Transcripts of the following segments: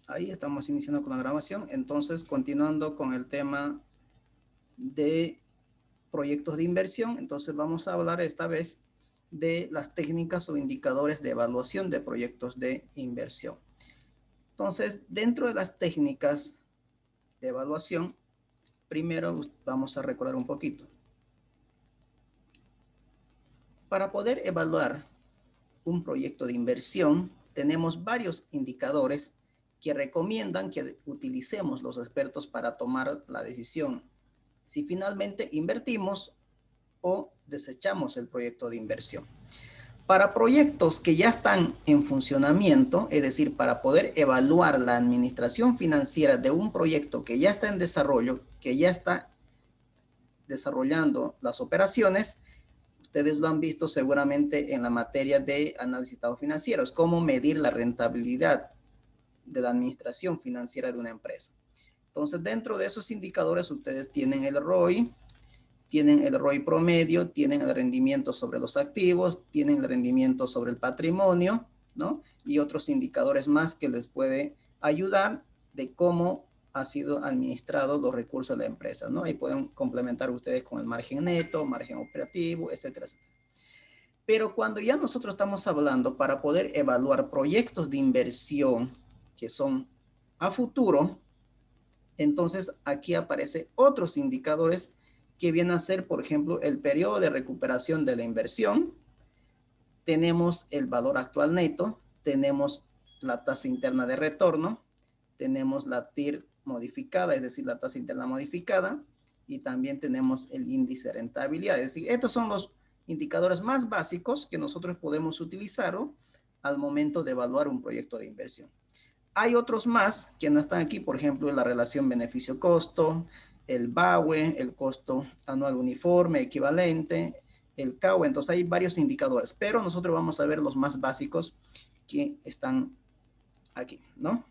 Ahí estamos iniciando con la grabación. Entonces, continuando con el tema de proyectos de inversión, entonces vamos a hablar esta vez de las técnicas o indicadores de evaluación de proyectos de inversión. Entonces, dentro de las técnicas de evaluación, primero vamos a recordar un poquito. Para poder evaluar un proyecto de inversión, tenemos varios indicadores que recomiendan que utilicemos los expertos para tomar la decisión si finalmente invertimos o desechamos el proyecto de inversión. Para proyectos que ya están en funcionamiento, es decir, para poder evaluar la administración financiera de un proyecto que ya está en desarrollo, que ya está desarrollando las operaciones, ustedes lo han visto seguramente en la materia de análisis de estados financieros, cómo medir la rentabilidad de la administración financiera de una empresa. Entonces, dentro de esos indicadores, ustedes tienen el ROI, tienen el ROI promedio, tienen el rendimiento sobre los activos, tienen el rendimiento sobre el patrimonio, ¿no? Y otros indicadores más que les puede ayudar de cómo ha sido administrado los recursos de la empresa, ¿no? Ahí pueden complementar ustedes con el margen neto, margen operativo, etcétera, etcétera. Pero cuando ya nosotros estamos hablando para poder evaluar proyectos de inversión que son a futuro, entonces aquí aparecen otros indicadores que vienen a ser, por ejemplo, el periodo de recuperación de la inversión. Tenemos el valor actual neto, tenemos la tasa interna de retorno, tenemos la TIR modificada, es decir, la tasa interna modificada, y también tenemos el índice de rentabilidad. Es decir, estos son los indicadores más básicos que nosotros podemos utilizar al momento de evaluar un proyecto de inversión. Hay otros más que no están aquí, por ejemplo, la relación beneficio-costo, el BAUE, el costo anual uniforme equivalente, el CAUE. Entonces hay varios indicadores, pero nosotros vamos a ver los más básicos que están aquí, ¿no?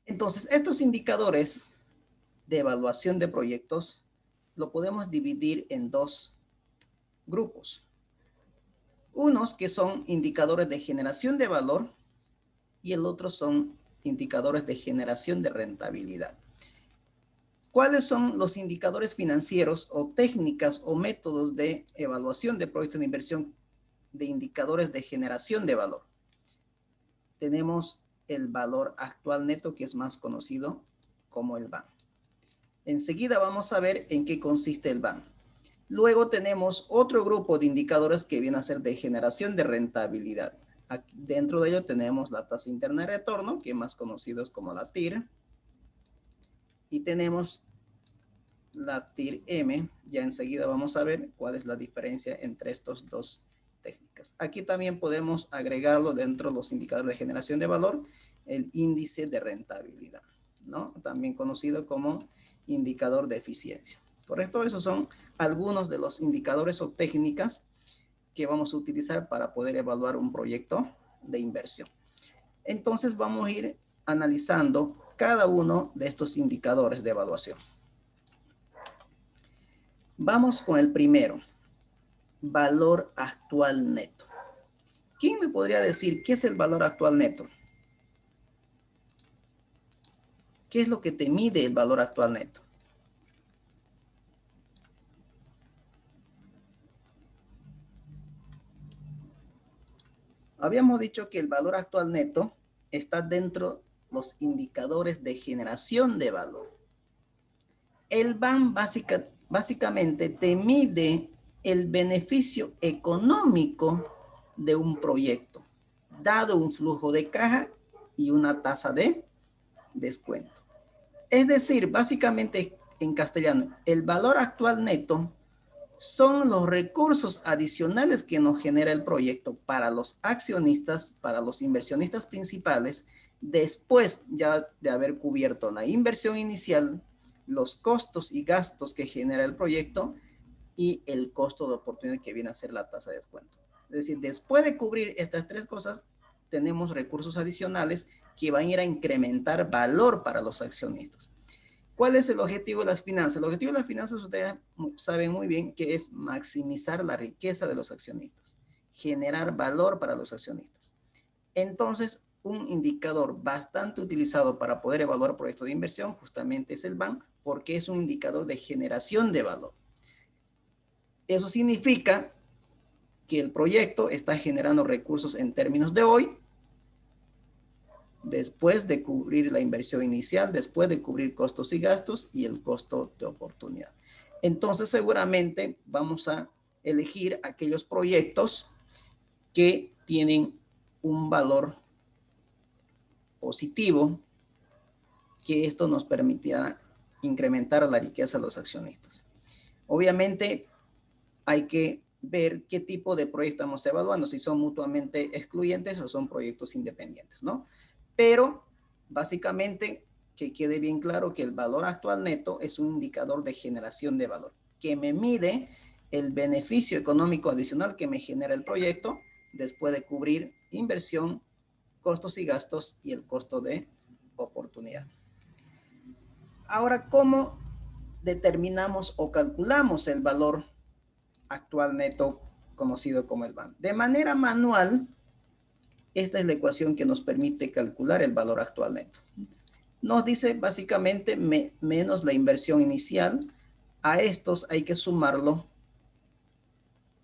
Entonces, estos indicadores de evaluación de proyectos lo podemos dividir en dos grupos. Unos que son indicadores de generación de valor y el otro son indicadores de generación de rentabilidad. ¿Cuáles son los indicadores financieros o técnicas o métodos de evaluación de proyectos de inversión de indicadores de generación de valor? Tenemos el valor actual neto, que es más conocido como el VAN. Enseguida vamos a ver en qué consiste el VAN. Luego tenemos otro grupo de indicadores que viene a ser de generación de rentabilidad. Aquí, dentro de ello tenemos la tasa interna de retorno, que más conocido es como la TIR. Y tenemos la TIR-M. Ya enseguida vamos a ver cuál es la diferencia entre estas dos técnicas. Aquí también podemos agregarlo dentro de los indicadores de generación de valor, el índice de rentabilidad, ¿no? También conocido como indicador de eficiencia. ¿Correcto? Esos son algunos de los indicadores o técnicas que vamos a utilizar para poder evaluar un proyecto de inversión. Entonces vamos a ir analizando cada uno de estos indicadores de evaluación. Vamos con el primero, valor actual neto. ¿Quién me podría decir qué es el valor actual neto? ¿Qué es lo que te mide el valor actual neto? Habíamos dicho que el valor actual neto está dentro de los indicadores de generación de valor. El VAN básicamente te mide el beneficio económico de un proyecto, dado un flujo de caja y una tasa de descuento. Es decir, básicamente en castellano, el valor actual neto son los recursos adicionales que nos genera el proyecto para los accionistas, para los inversionistas principales, después ya de haber cubierto la inversión inicial, los costos y gastos que genera el proyecto y el costo de oportunidad que viene a ser la tasa de descuento. Es decir, después de cubrir estas tres cosas, tenemos recursos adicionales que van a ir a incrementar valor para los accionistas. ¿Cuál es el objetivo de las finanzas? El objetivo de las finanzas, ustedes saben muy bien que es maximizar la riqueza de los accionistas, generar valor para los accionistas. Entonces, un indicador bastante utilizado para poder evaluar proyectos de inversión justamente es el BAN, porque es un indicador de generación de valor. Eso significa que el proyecto está generando recursos en términos de hoy, después de cubrir la inversión inicial, después de cubrir costos y gastos y el costo de oportunidad. Entonces, seguramente vamos a elegir aquellos proyectos que tienen un valor positivo, que esto nos permitirá incrementar la riqueza de los accionistas. Obviamente, hay que ver qué tipo de proyecto estamos evaluando, si son mutuamente excluyentes o son proyectos independientes, ¿no? Pero, básicamente, que quede bien claro que el valor actual neto es un indicador de generación de valor, que me mide el beneficio económico adicional que me genera el proyecto después de cubrir inversión, costos y gastos y el costo de oportunidad. Ahora, ¿cómo determinamos o calculamos el valor actual neto conocido como el BAN? De manera manual, esta es la ecuación que nos permite calcular el valor actual neto. Nos dice básicamente menos la inversión inicial. A estos hay que sumarlo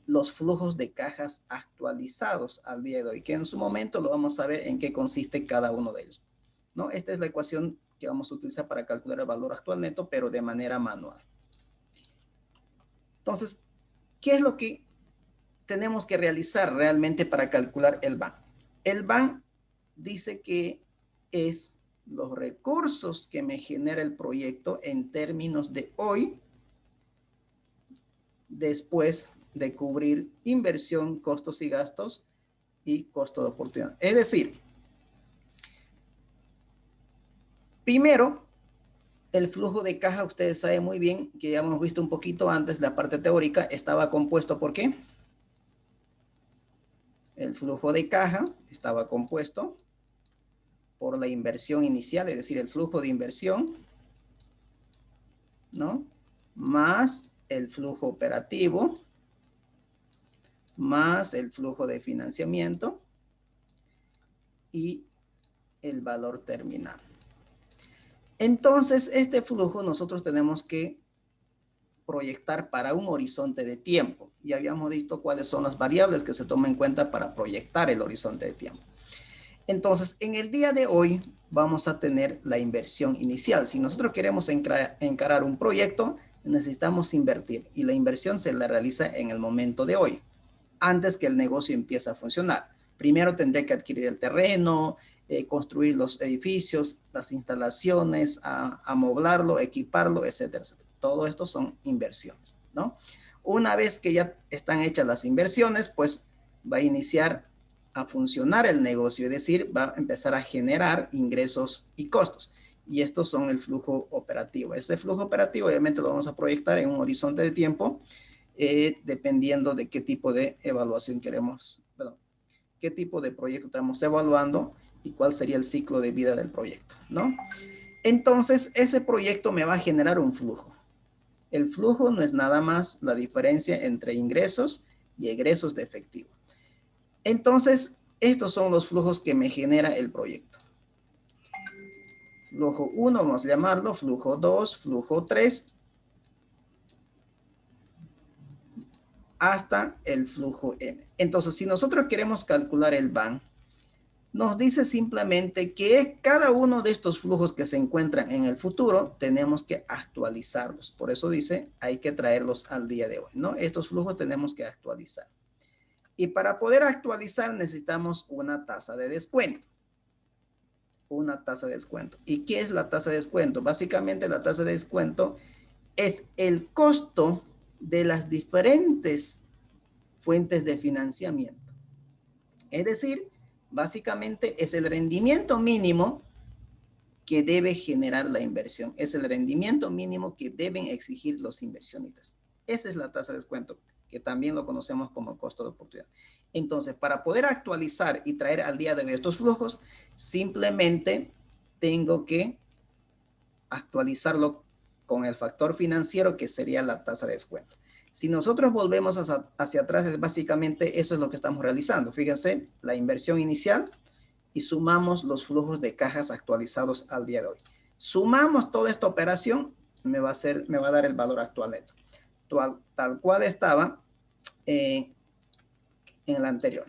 los flujos de cajas actualizados al día de hoy, que en su momento lo vamos a ver en qué consiste cada uno de ellos, ¿no? Esta es la ecuación que vamos a utilizar para calcular el valor actual neto, pero de manera manual. Entonces, ¿qué es lo que tenemos que realizar realmente para calcular el BAN? El BAN dice que es los recursos que me genera el proyecto en términos de hoy, después de cubrir inversión, costos y gastos y costo de oportunidad. Es decir, primero, el flujo de caja, ustedes saben muy bien que ya hemos visto un poquito antes, la parte teórica, estaba compuesto ¿por qué? El flujo de caja estaba compuesto por la inversión inicial, es decir, el flujo de inversión, ¿no? Más el flujo operativo, más el flujo de financiamiento y el valor terminal. Entonces, este flujo nosotros tenemos que proyectar para un horizonte de tiempo. Y habíamos visto cuáles son las variables que se toman en cuenta para proyectar el horizonte de tiempo. Entonces, en el día de hoy vamos a tener la inversión inicial. Si nosotros queremos encarar un proyecto, necesitamos invertir y la inversión se la realiza en el momento de hoy, antes que el negocio empiece a funcionar. Primero tendría que adquirir el terreno, construir los edificios, las instalaciones, amoblarlo, equiparlo, etcétera, etcétera. Todo esto son inversiones, ¿no? Una vez que ya están hechas las inversiones, pues va a iniciar a funcionar el negocio, es decir, va a empezar a generar ingresos y costos. Y estos son el flujo operativo. Ese flujo operativo obviamente lo vamos a proyectar en un horizonte de tiempo dependiendo de qué tipo de evaluación queremos, qué tipo de proyecto estamos evaluando y cuál sería el ciclo de vida del proyecto, ¿no? Entonces, ese proyecto me va a generar un flujo. El flujo no es nada más la diferencia entre ingresos y egresos de efectivo. Entonces, estos son los flujos que me genera el proyecto. Flujo 1, vamos a llamarlo, flujo 2, flujo 3, hasta el flujo N. Entonces, si nosotros queremos calcular el BAN, nos dice simplemente que cada uno de estos flujos que se encuentran en el futuro, tenemos que actualizarlos. Por eso dice, hay que traerlos al día de hoy, ¿no? Estos flujos tenemos que actualizar. Y para poder actualizar necesitamos una tasa de descuento. Una tasa de descuento. ¿Y qué es la tasa de descuento? Básicamente la tasa de descuento es el costo de las diferentes fuentes de financiamiento. Es decir, básicamente es el rendimiento mínimo que debe generar la inversión. Es el rendimiento mínimo que deben exigir los inversionistas. Esa es la tasa de descuento, que también lo conocemos como costo de oportunidad. Entonces, para poder actualizar y traer al día de hoy estos flujos, simplemente tengo que actualizarlo con el factor financiero, que sería la tasa de descuento. Si nosotros volvemos hacia atrás, es básicamente eso es lo que estamos realizando. Fíjense, la inversión inicial y sumamos los flujos de cajas actualizados al día de hoy. Sumamos toda esta operación, me va a dar el valor actual neto, tal cual estaba en el anterior,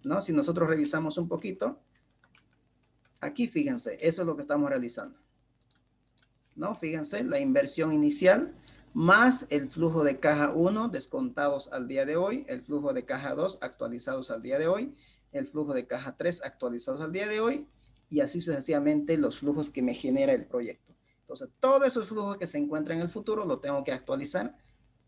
¿no? Si nosotros revisamos un poquito, aquí fíjense, eso es lo que estamos realizando, ¿no? Fíjense, la inversión inicial más el flujo de caja 1 descontados al día de hoy, el flujo de caja 2 actualizados al día de hoy, el flujo de caja 3 actualizados al día de hoy, y así sucesivamente los flujos que me genera el proyecto. Entonces, todos esos flujos que se encuentran en el futuro lo tengo que actualizar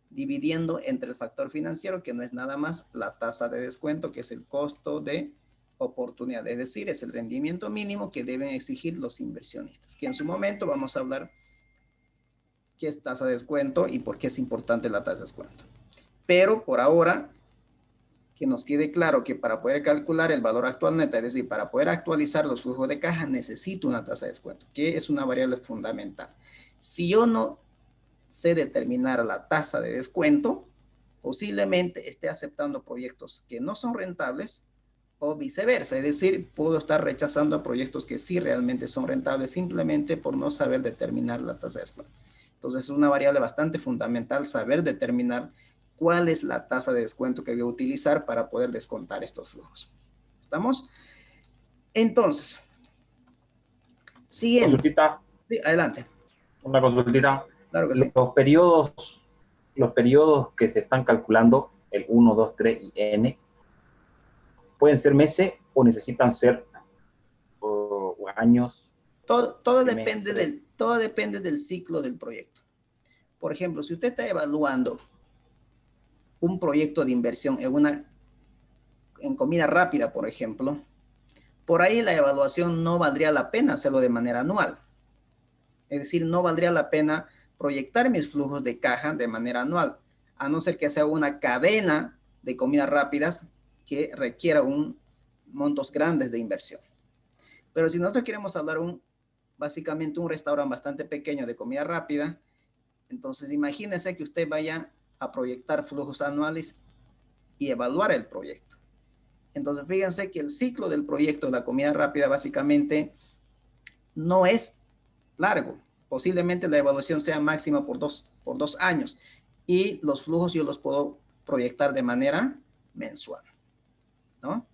dividiendo entre el factor financiero, que no es nada más la tasa de descuento, que es el costo de oportunidad, es decir, es el rendimiento mínimo que deben exigir los inversionistas, que en su momento vamos a hablar qué es tasa de descuento y por qué es importante la tasa de descuento. Pero por ahora, que nos quede claro que para poder calcular el valor actual neto, es decir, para poder actualizar los flujos de caja, necesito una tasa de descuento, que es una variable fundamental. Si yo no sé determinar la tasa de descuento, posiblemente esté aceptando proyectos que no son rentables o viceversa, es decir, puedo estar rechazando proyectos que sí realmente son rentables simplemente por no saber determinar la tasa de descuento. Entonces es una variable bastante fundamental saber determinar cuál es la tasa de descuento que voy a utilizar para poder descontar estos flujos. ¿Estamos? Entonces, siguiendo. Consultita. Sí, adelante. Una consultita. Claro que sí. Los periodos que se están calculando, el 1, 2, 3 y N, ¿pueden ser meses o necesitan ser años? Todo depende del ciclo del proyecto. Por ejemplo, si usted está evaluando un proyecto de inversión en comida rápida, por ejemplo, por ahí la evaluación no valdría la pena hacerlo de manera anual. Es decir, no valdría la pena proyectar mis flujos de caja de manera anual, a no ser que sea una cadena de comidas rápidas que requiera montos grandes de inversión. Pero si nosotros queremos hablar básicamente un restaurante bastante pequeño de comida rápida, entonces imagínese que usted vaya a proyectar flujos anuales y evaluar el proyecto. Entonces fíjense que el ciclo del proyecto de la comida rápida básicamente no es largo. Posiblemente la evaluación sea máxima por dos años y los flujos yo los puedo proyectar de manera mensual, ¿no?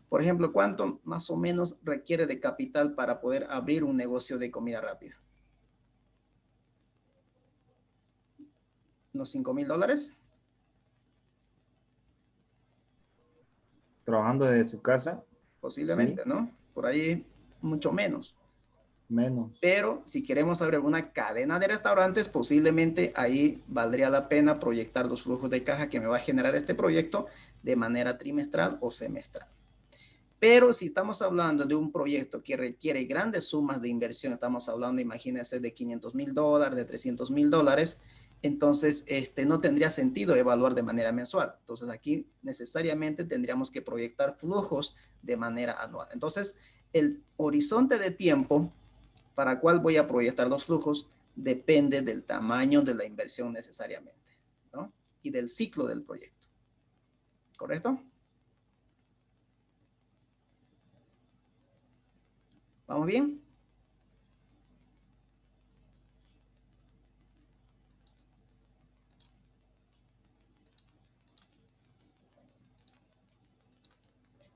Por ejemplo, ¿cuánto más o menos requiere de capital para poder abrir un negocio de comida rápida? ¿Unos $5,000? Trabajando desde su casa, Posiblemente, sí, ¿no? Por ahí mucho menos. menos. Pero si queremos abrir una cadena de restaurantes, posiblemente ahí valdría la pena proyectar los flujos de caja que me va a generar este proyecto de manera trimestral o semestral. Pero si estamos hablando de un proyecto que requiere grandes sumas de inversión, estamos hablando, imagínense, de $500,000, de $300,000, entonces no tendría sentido evaluar de manera mensual. Entonces aquí necesariamente tendríamos que proyectar flujos de manera anual. Entonces el horizonte de tiempo para cuál voy a proyectar los flujos depende del tamaño de la inversión necesariamente, ¿no? Y del ciclo del proyecto. ¿Correcto? ¿Vamos bien?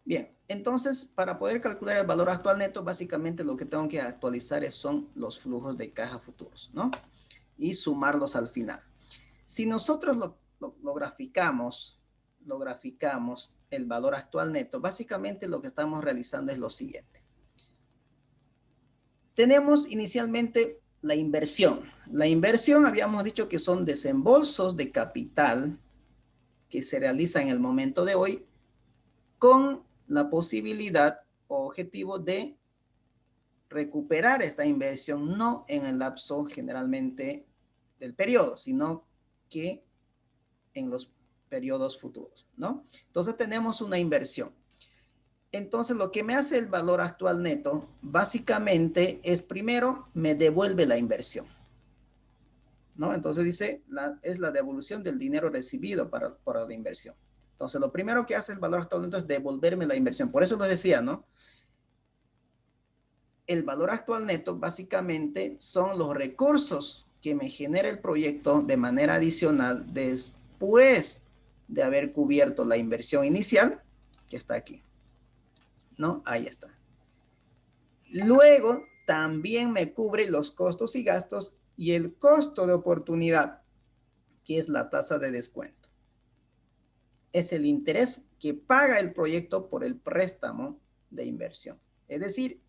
Bien, entonces para poder calcular el valor actual neto, básicamente lo que tengo que actualizar son los flujos de caja futuros, ¿no? Y sumarlos al final. Si nosotros lo graficamos, el valor actual neto, básicamente lo que estamos realizando es lo siguiente. Tenemos inicialmente la inversión. La inversión habíamos dicho que son desembolsos de capital que se realizan en el momento de hoy con la posibilidad o objetivo de recuperar esta inversión, no en el lapso generalmente del periodo, sino que en los periodos futuros, ¿no? Entonces tenemos una inversión. Entonces lo que me hace el valor actual neto, básicamente es primero, me devuelve la inversión, ¿no? Entonces dice, es la devolución del dinero recibido para la inversión. Entonces lo primero que hace el valor actual neto es devolverme la inversión. Por eso lo decía, ¿no? el valor actual neto básicamente son los recursos que me genera el proyecto de manera adicional después de haber cubierto la inversión inicial, que está aquí, ¿no? Ahí está. Luego, también me cubre los costos y gastos y el costo de oportunidad, que es la tasa de descuento. Es el interés que paga el proyecto por el préstamo de inversión. Es decir,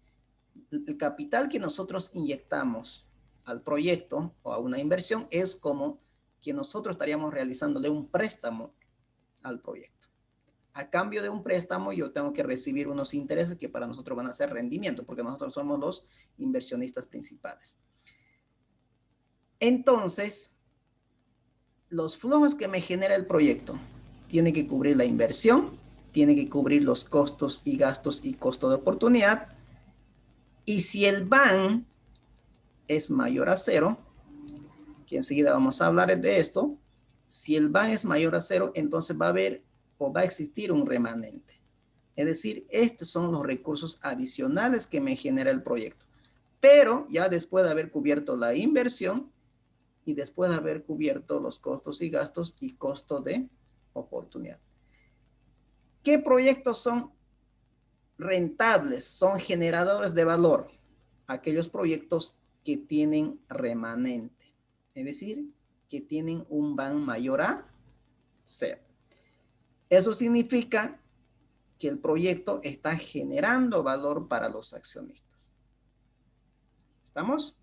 el capital que nosotros inyectamos al proyecto o a una inversión es como que nosotros estaríamos realizándole un préstamo al proyecto. A cambio de un préstamo, yo tengo que recibir unos intereses que para nosotros van a ser rendimiento, porque nosotros somos los inversionistas principales. Entonces, los flujos que me genera el proyecto tiene que cubrir la inversión, tiene que cubrir los costos y gastos y costo de oportunidad. Y si el BAN es mayor a 0, que enseguida vamos a hablar de esto, si el BAN es mayor a 0, entonces va a haber o va a existir un remanente. Es decir, estos son los recursos adicionales que me genera el proyecto. Pero ya después de haber cubierto la inversión y después de haber cubierto los costos y gastos y costo de oportunidad. ¿Qué proyectos son rentables? Son generadores de valor. Aquellos proyectos que tienen remanente. Es decir, que tienen un BAN mayor a 0. Eso significa que el proyecto está generando valor para los accionistas. ¿Estamos?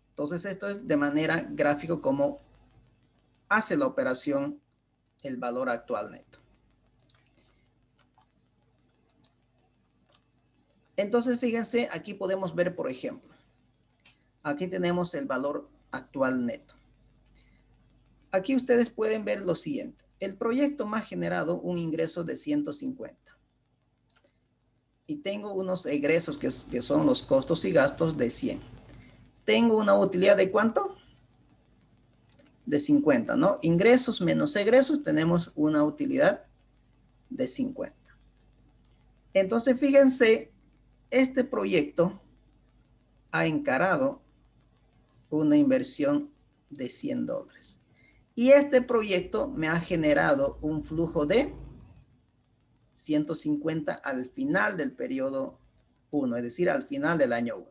Entonces, esto es de manera gráfica como hace la operación el valor actual neto. Entonces, fíjense, aquí podemos ver, por ejemplo, aquí tenemos el valor actual neto. Aquí ustedes pueden ver lo siguiente. El proyecto me ha generado un ingreso de 150. Y tengo unos egresos que son los costos y gastos de 100. Tengo una utilidad de ¿cuánto? De 50, ¿no? Ingresos menos egresos, tenemos una utilidad de 50. Entonces, fíjense, este proyecto ha encarado una inversión de $100. Y este proyecto me ha generado un flujo de 150 al final del periodo 1, es decir, al final del año 1.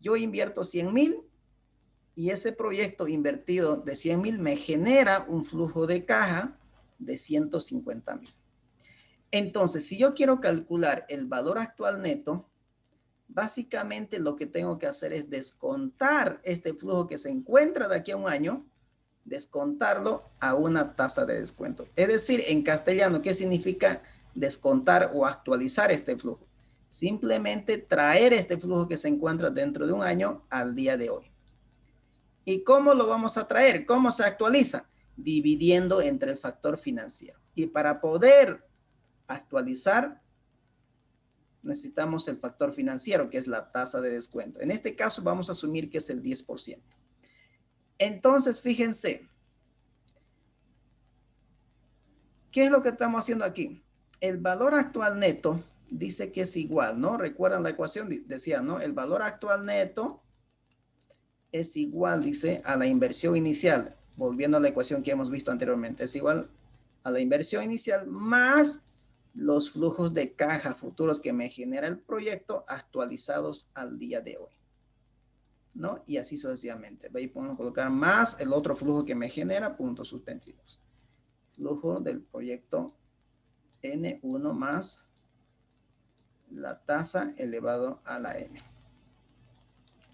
Yo invierto 100,000 y ese proyecto invertido de 100,000 me genera un flujo de caja de 150,000. Entonces, si yo quiero calcular el valor actual neto, básicamente lo que tengo que hacer es descontar este flujo que se encuentra de aquí a un año, descontarlo a una tasa de descuento. Es decir, en castellano, ¿qué significa descontar o actualizar este flujo? Simplemente traer este flujo que se encuentra dentro de un año al día de hoy. ¿Y cómo lo vamos a traer? ¿Cómo se actualiza? Dividiendo entre el factor financiero. Y para poder actualizar, necesitamos el factor financiero, que es la tasa de descuento. En este caso, vamos a asumir que es el 10%. Entonces, fíjense, ¿qué es lo que estamos haciendo aquí? El valor actual neto dice que es igual, ¿no? ¿Recuerdan la ecuación? Decía, ¿no? El valor actual neto es igual, dice, a la inversión inicial. Volviendo a la ecuación que hemos visto anteriormente. Es igual a la inversión inicial más los flujos de caja futuros que me genera el proyecto actualizados al día de hoy, ¿no? Y así sucesivamente. Ahí podemos colocar más el otro flujo que me genera, puntos suspensivos. Flujo del proyecto N1 más la tasa elevado a la N.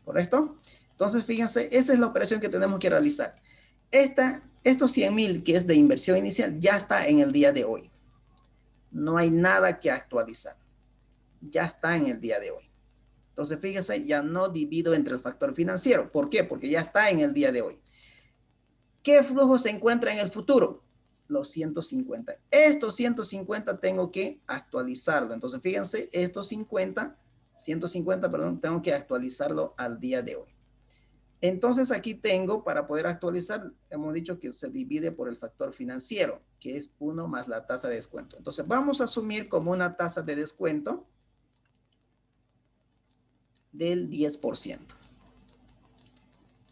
¿Correcto? Entonces, fíjense, esa es la operación que tenemos que realizar. Estos 100,000 que es de inversión inicial ya está en el día de hoy. No hay nada que actualizar. Ya está en el día de hoy. Entonces, fíjense, ya no divido entre el factor financiero. ¿Por qué? Porque ya está en el día de hoy. ¿Qué flujo se encuentra en el futuro? Los 150. Estos 150 tengo que actualizarlo. Entonces, fíjense, estos 150, perdón, tengo que actualizarlo al día de hoy. Entonces, aquí tengo, para poder actualizar, hemos dicho que se divide por el factor financiero, que es 1 más la tasa de descuento. Entonces, vamos a asumir como una tasa de descuento del 10%.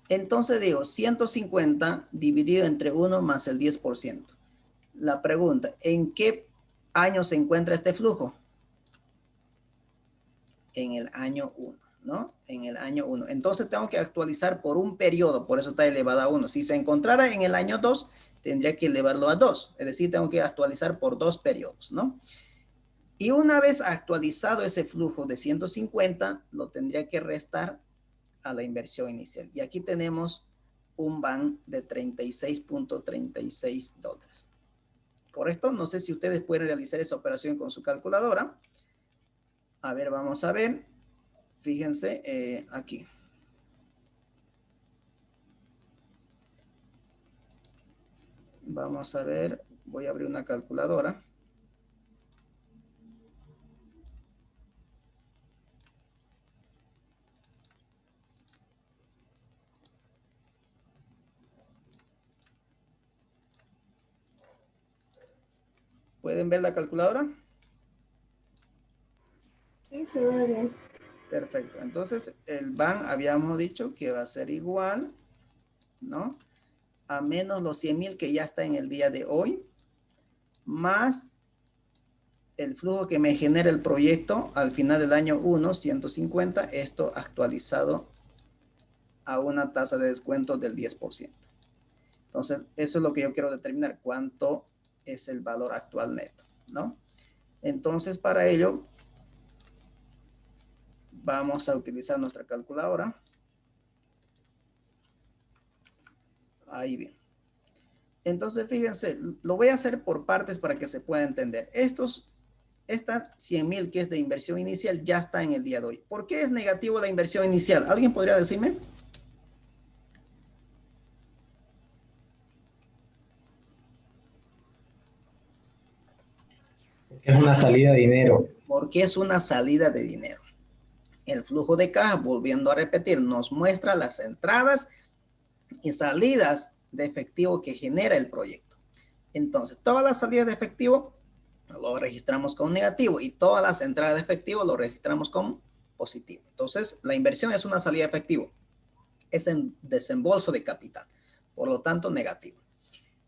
Entonces digo, 150 dividido entre 1 más el 10%. La pregunta, ¿en qué año se encuentra este flujo? En el año 1, ¿no? En el año 1. Entonces tengo que actualizar por un periodo, por eso está elevada a 1. Si se encontrara en el año 2, tendría que elevarlo a 2. Es decir, tengo que actualizar por 2 periodos, ¿no? Y una vez actualizado ese flujo de 150, lo tendría que restar a la inversión inicial. Y aquí tenemos un van de $36.36. ¿Correcto? No sé si ustedes pueden realizar esa operación con su calculadora. A ver, vamos a ver. Fíjense aquí. Vamos a ver. Voy a abrir una calculadora. ¿Pueden ver la calculadora? Sí, se ve bien. Perfecto. Entonces, el van habíamos dicho que va a ser igual, ¿no? A menos los 100,000 que ya está en el día de hoy, más el flujo que me genera el proyecto al final del año 1, 150, esto actualizado a una tasa de descuento del 10%. Entonces, eso es lo que yo quiero determinar, cuánto es el valor actual neto, ¿no? Entonces, para ello, vamos a utilizar nuestra calculadora. Ahí bien. Entonces, fíjense, lo voy a hacer por partes para que se pueda entender. Esta 100,000 que es de inversión inicial ya está en el día de hoy. ¿Por qué es negativo la inversión inicial? ¿Alguien podría decirme? Es una salida de dinero. Porque es una salida de dinero. El flujo de caja, volviendo a repetir, nos muestra las entradas y salidas de efectivo que genera el proyecto. Entonces, todas las salidas de efectivo lo registramos como negativo y todas las entradas de efectivo lo registramos como positivo. Entonces, la inversión es una salida de efectivo. Es en desembolso de capital. Por lo tanto, negativo.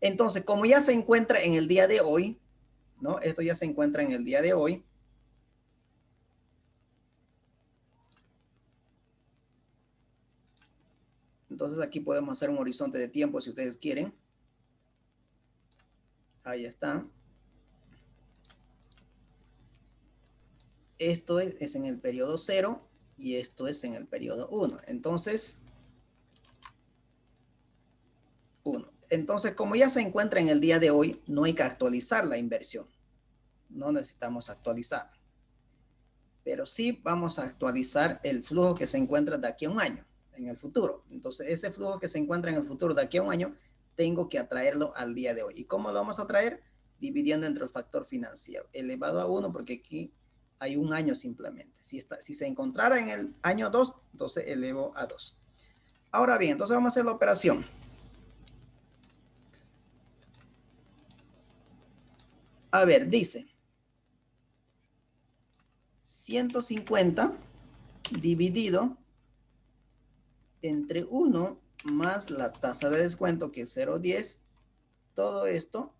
Entonces, como ya se encuentra en el día de hoy, ¿no? Esto ya se encuentra en el día de hoy. Entonces, aquí podemos hacer un horizonte de tiempo si ustedes quieren. Ahí está. Esto es en el periodo 0 y esto es en el periodo 1. Entonces, 1. Entonces, como ya se encuentra en el día de hoy, no hay que actualizar la inversión. No necesitamos actualizar. Pero sí vamos a actualizar el flujo que se encuentra de aquí a un año, en el futuro. Entonces, ese flujo que se encuentra en el futuro de aquí a un año, tengo que atraerlo al día de hoy. ¿Y cómo lo vamos a traer? Dividiendo entre el factor financiero, elevado a 1, porque aquí hay un año simplemente. Si se encontrara en el año 2, entonces elevo a 2. Ahora bien, entonces vamos a hacer la operación. A ver, dice 150 dividido entre 1 más la tasa de descuento, que es 0.10. Todo esto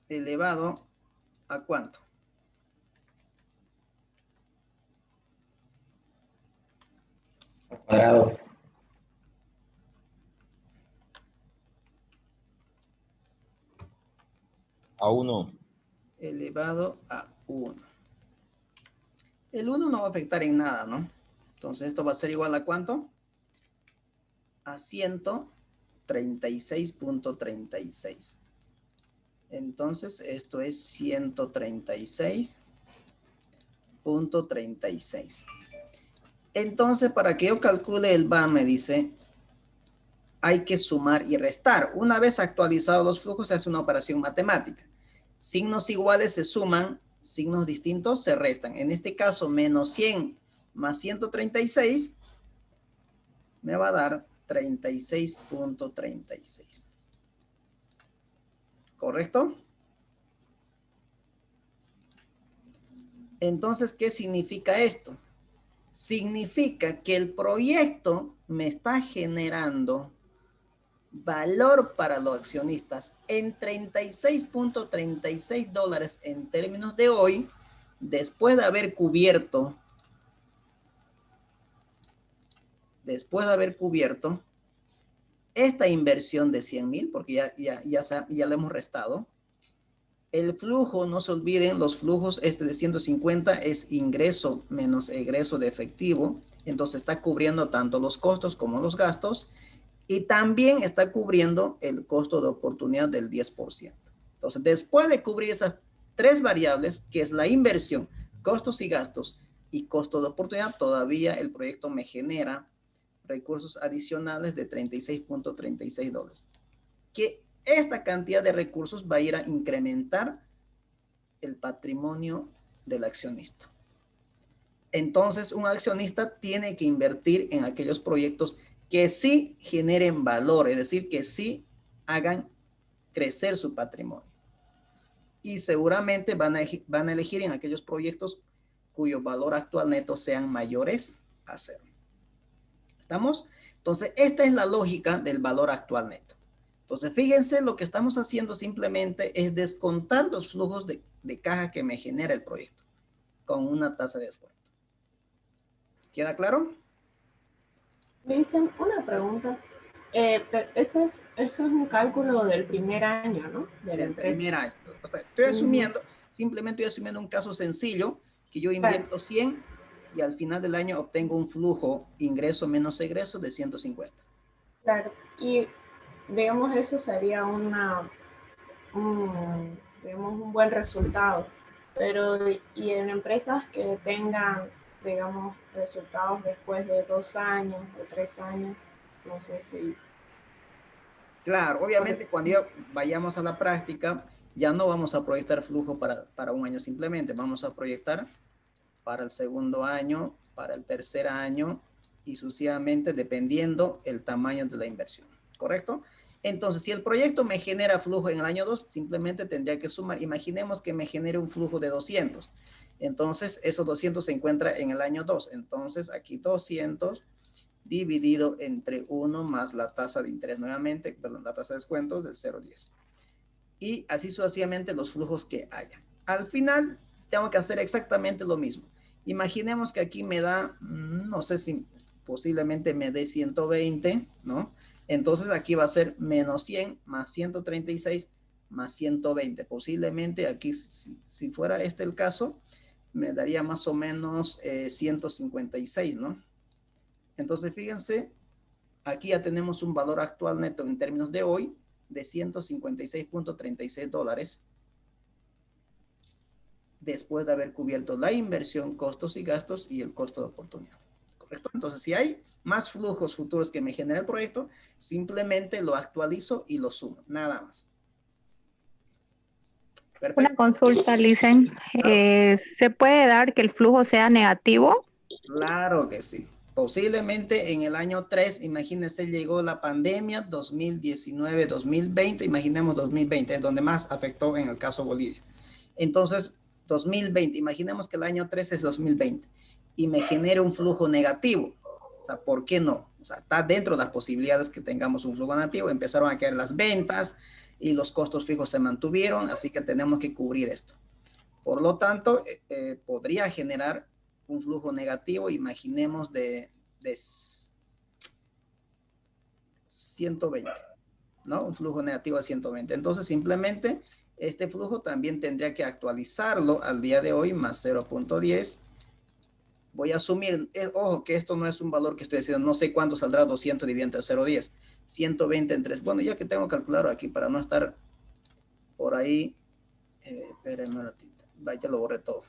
elevado a ¿cuánto? Cuadrado. A 1. Elevado a 1. El 1 no va a afectar en nada, ¿no? Entonces esto va a ser igual a ¿cuánto? A 136.36. Entonces esto es 136.36. Entonces, para que yo calcule el VAM, me dice, hay que sumar y restar. Una vez actualizados los flujos, se hace una operación matemática. Signos iguales se suman, signos distintos se restan. En este caso, menos 100 más 136 me va a dar 36.36. ¿Correcto? Entonces, ¿qué significa esto? Significa que el proyecto me está generando valor para los accionistas en $36.36 en términos de hoy, después de haber cubierto esta inversión de 100,000, porque ya le hemos restado. El flujo, no se olviden, los flujos de 150 es ingreso menos egreso de efectivo. Entonces está cubriendo tanto los costos como los gastos y también está cubriendo el costo de oportunidad del 10%. Entonces, después de cubrir esas tres variables, que es la inversión, costos y gastos y costo de oportunidad, todavía el proyecto me genera recursos adicionales de $36.36. Que esta cantidad de recursos va a ir a incrementar el patrimonio del accionista. Entonces, un accionista tiene que invertir en aquellos proyectos que sí generen valor, es decir, que sí hagan crecer su patrimonio. Y seguramente van a elegir en aquellos proyectos cuyo valor actual neto sean mayores a 0. ¿Estamos? Entonces, esta es la lógica del valor actual neto. Entonces, fíjense, lo que estamos haciendo simplemente es descontar los flujos de caja que me genera el proyecto con una tasa de descuento. ¿Queda claro? Me dicen una pregunta. Pero eso es un cálculo del primer año, ¿no? De la Del empresa. primer año. O sea, estoy asumiendo, simplemente estoy asumiendo un caso sencillo, que yo invierto 100 y al final del año obtengo un flujo ingreso menos egreso de 150. Claro. Y digamos, eso sería digamos, un buen resultado. Pero, y en empresas que tengan, digamos, resultados después de 2 años o 3 años, no sé si... Claro, obviamente cuando ya vayamos a la práctica, ya no vamos a proyectar flujo para un año simplemente, vamos a proyectar para el segundo año, para el tercer año y sucesivamente dependiendo el tamaño de la inversión, ¿correcto? Entonces, si el proyecto me genera flujo en el año 2, simplemente tendría que sumar. Imaginemos que me genere un flujo de 200. Entonces, esos 200 se encuentra en el año 2. Entonces, aquí 200 dividido entre 1 más la tasa de interés nuevamente, perdón, la tasa de descuento del 0,10. Y así sucesivamente los flujos que haya. Al final, tengo que hacer exactamente lo mismo. Imaginemos que aquí me da, no sé si posiblemente me dé 120, ¿no? Entonces aquí va a ser menos 100 más 136 más 120. Posiblemente aquí, si fuera este el caso, me daría más o menos 156, ¿no? Entonces fíjense, aquí ya tenemos un valor actual neto en términos de hoy de $156.36 después de haber cubierto la inversión, costos y gastos y el costo de oportunidad. ¿Correcto? Entonces, si hay más flujos futuros que me genera el proyecto, simplemente lo actualizo y lo sumo, nada más. Perfecto. Una consulta, Licen. Claro. ¿Se puede dar que el flujo sea negativo? Claro que sí. Posiblemente en el año 3, imagínense, llegó la pandemia 2019, 2020, imaginemos 2020, es donde más afectó en el caso Bolivia. Entonces, 2020, imaginemos que el año 3 es 2020 y me genera un flujo negativo. O sea, ¿por qué no? O sea, está dentro de las posibilidades que tengamos un flujo negativo. Empezaron a caer las ventas y los costos fijos se mantuvieron, así que tenemos que cubrir esto. Por lo tanto, podría generar un flujo negativo, imaginemos de 120, ¿no? Un flujo negativo de 120. Entonces, simplemente este flujo también tendría que actualizarlo al día de hoy más 0.10. Voy a asumir, ojo, que esto no es un valor que estoy diciendo, no sé cuánto saldrá 200 dividido entre 0.10. 120 entre 3. Bueno, ya que tengo calculado aquí para no estar por ahí, espérenme un ratito. Ya lo borré todo.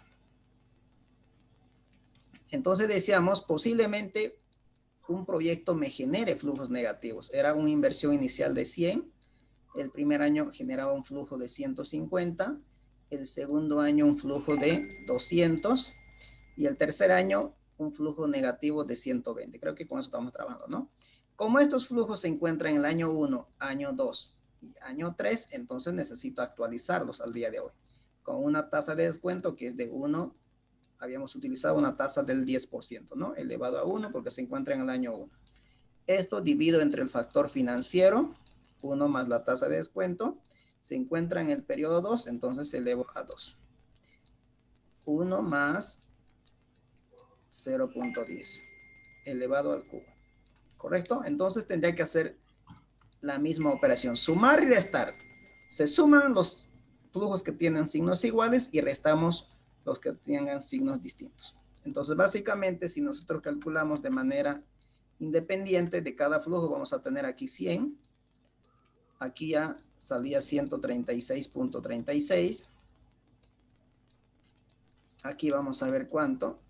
Entonces decíamos, posiblemente un proyecto me genere flujos negativos. Era una inversión inicial de 100. El primer año generaba un flujo de 150. El segundo año un flujo de 200. Y el tercer año un flujo negativo de 120. Creo que con eso estamos trabajando, ¿no? Como estos flujos se encuentran en el año 1, año 2 y año 3, entonces necesito actualizarlos al día de hoy con una tasa de descuento que es de 1 habíamos utilizado una tasa del 10%, ¿no? Elevado a 1 porque se encuentra en el año 1. Esto divido entre el factor financiero, 1 más la tasa de descuento, se encuentra en el periodo 2, entonces elevo a 2. 1 más 0.10 elevado al cubo. ¿Correcto? Entonces tendría que hacer la misma operación, sumar y restar. Se suman los flujos que tienen signos iguales y restamos los que tengan signos distintos. Entonces, básicamente, si nosotros calculamos de manera independiente de cada flujo, vamos a tener aquí 100. Aquí ya salía 136.36. Aquí vamos a ver cuánto.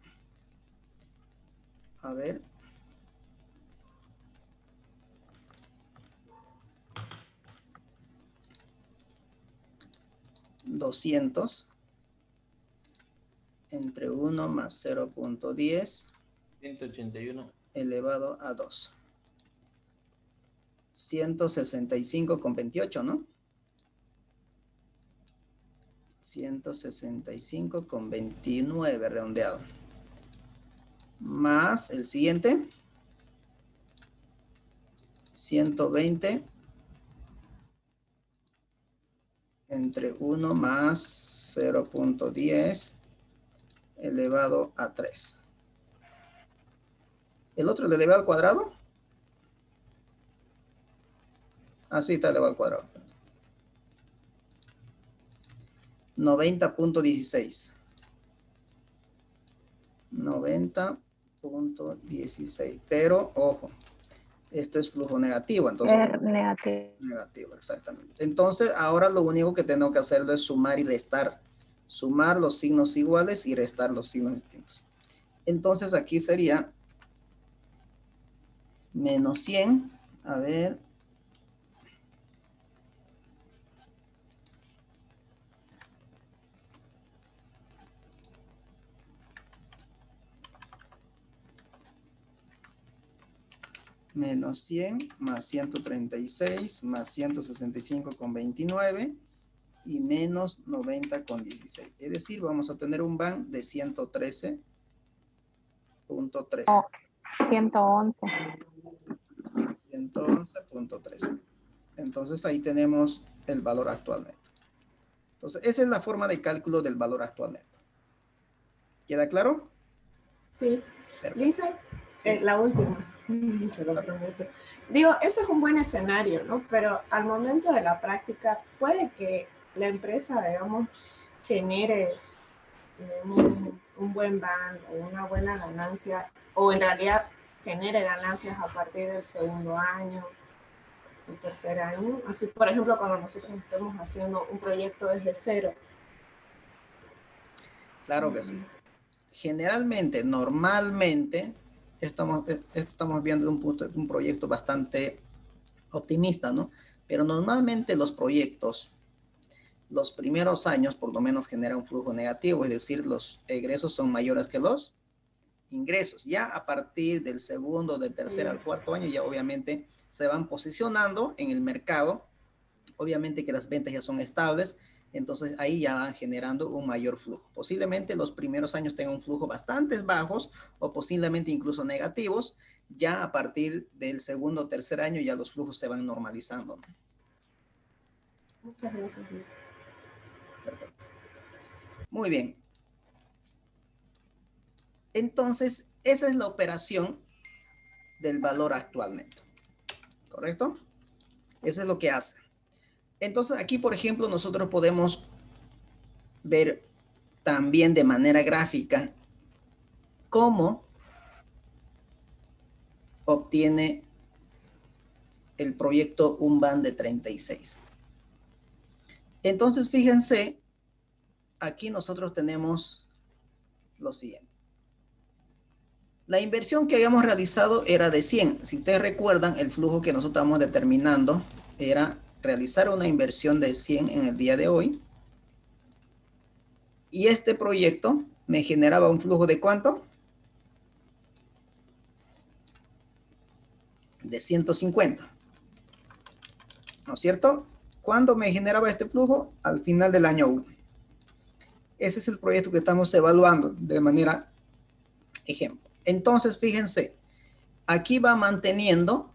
A ver. $200 entre 1 más 0.10 181 elevado a 2. 165,28, ¿no? 165,29 redondeado. Más el siguiente. 120 entre 1 más 0.10 elevado a 3. ¿El otro le elevado al cuadrado? Así está elevado al cuadrado. 90.16. 90.16. Pero, ojo, esto es flujo negativo. Entonces, Es negativo. negativo, exactamente. Entonces, ahora lo único que tengo que hacerlo es sumar y restar. Sumar los signos iguales y restar los signos distintos. Entonces, aquí sería menos 100. A ver. Menos 100 más 136 más 165,29 y menos 90,16. Es decir, vamos a tener un van de 113.13. 111. 111.13. Entonces ahí tenemos el valor actual neto. Entonces esa es la forma de cálculo del valor actual neto. ¿Queda claro? Sí. Perfecto. Lisa, la última, se lo prometo. Digo, eso es un buen escenario, ¿no? Pero al momento de la práctica, puede que la empresa, digamos, genere un buen ban o una buena ganancia, o en realidad genere ganancias a partir del segundo año, el tercer año. Así, por ejemplo, cuando nosotros estemos haciendo un proyecto desde cero. Claro que sí. Generalmente, normalmente, estamos viendo un proyecto bastante optimista, ¿no? Pero normalmente los proyectos, los primeros años, por lo menos generan un flujo negativo, es decir, los egresos son mayores que los ingresos. Ya a partir del segundo, del tercer al cuarto año, ya obviamente se van posicionando en el mercado. Obviamente que las ventas ya son estables, entonces ahí ya van generando un mayor flujo. Posiblemente los primeros años tengan un flujo bastante bajos o posiblemente incluso negativos. Ya a partir del segundo o tercer año ya los flujos se van normalizando. Muchas gracias, Luis. Perfecto. Muy bien. Entonces, esa es la operación del valor actual neto. ¿Correcto? Eso es lo que hace. Entonces, aquí, por ejemplo, nosotros podemos ver también de manera gráfica cómo obtiene el proyecto un van de 36. Entonces, fíjense, aquí nosotros tenemos lo siguiente. La inversión que habíamos realizado era de 100. Si ustedes recuerdan, el flujo que nosotros estamos determinando era realizar una inversión de 100 en el día de hoy. Y este proyecto me generaba un flujo de ¿cuánto? De 150. ¿No es cierto? ¿Cuándo me generaba este flujo? Al final del año 1. Ese es el proyecto que estamos evaluando de manera ejemplo. Entonces, fíjense, aquí va manteniendo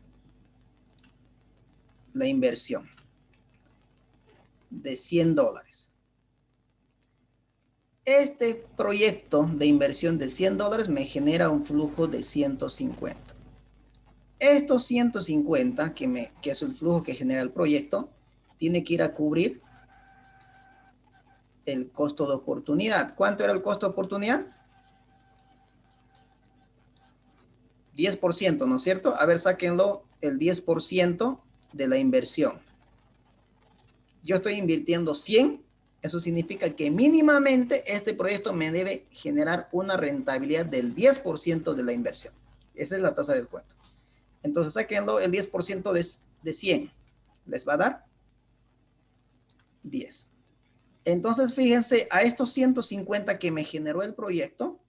la inversión de $100. Este proyecto de inversión de $100 me genera un flujo de 150. Estos 150, que es el flujo que genera el proyecto, tiene que ir a cubrir el costo de oportunidad. ¿Cuánto era el costo de oportunidad? 10%, ¿no es cierto? A ver, sáquenlo el 10% de la inversión. Yo estoy invirtiendo 100. Eso significa que mínimamente este proyecto me debe generar una rentabilidad del 10% de la inversión. Esa es la tasa de descuento. Entonces, sáquenlo el 10% de 100. ¿Les va a dar? 10. Entonces, fíjense, a estos 150 que me generó el proyecto,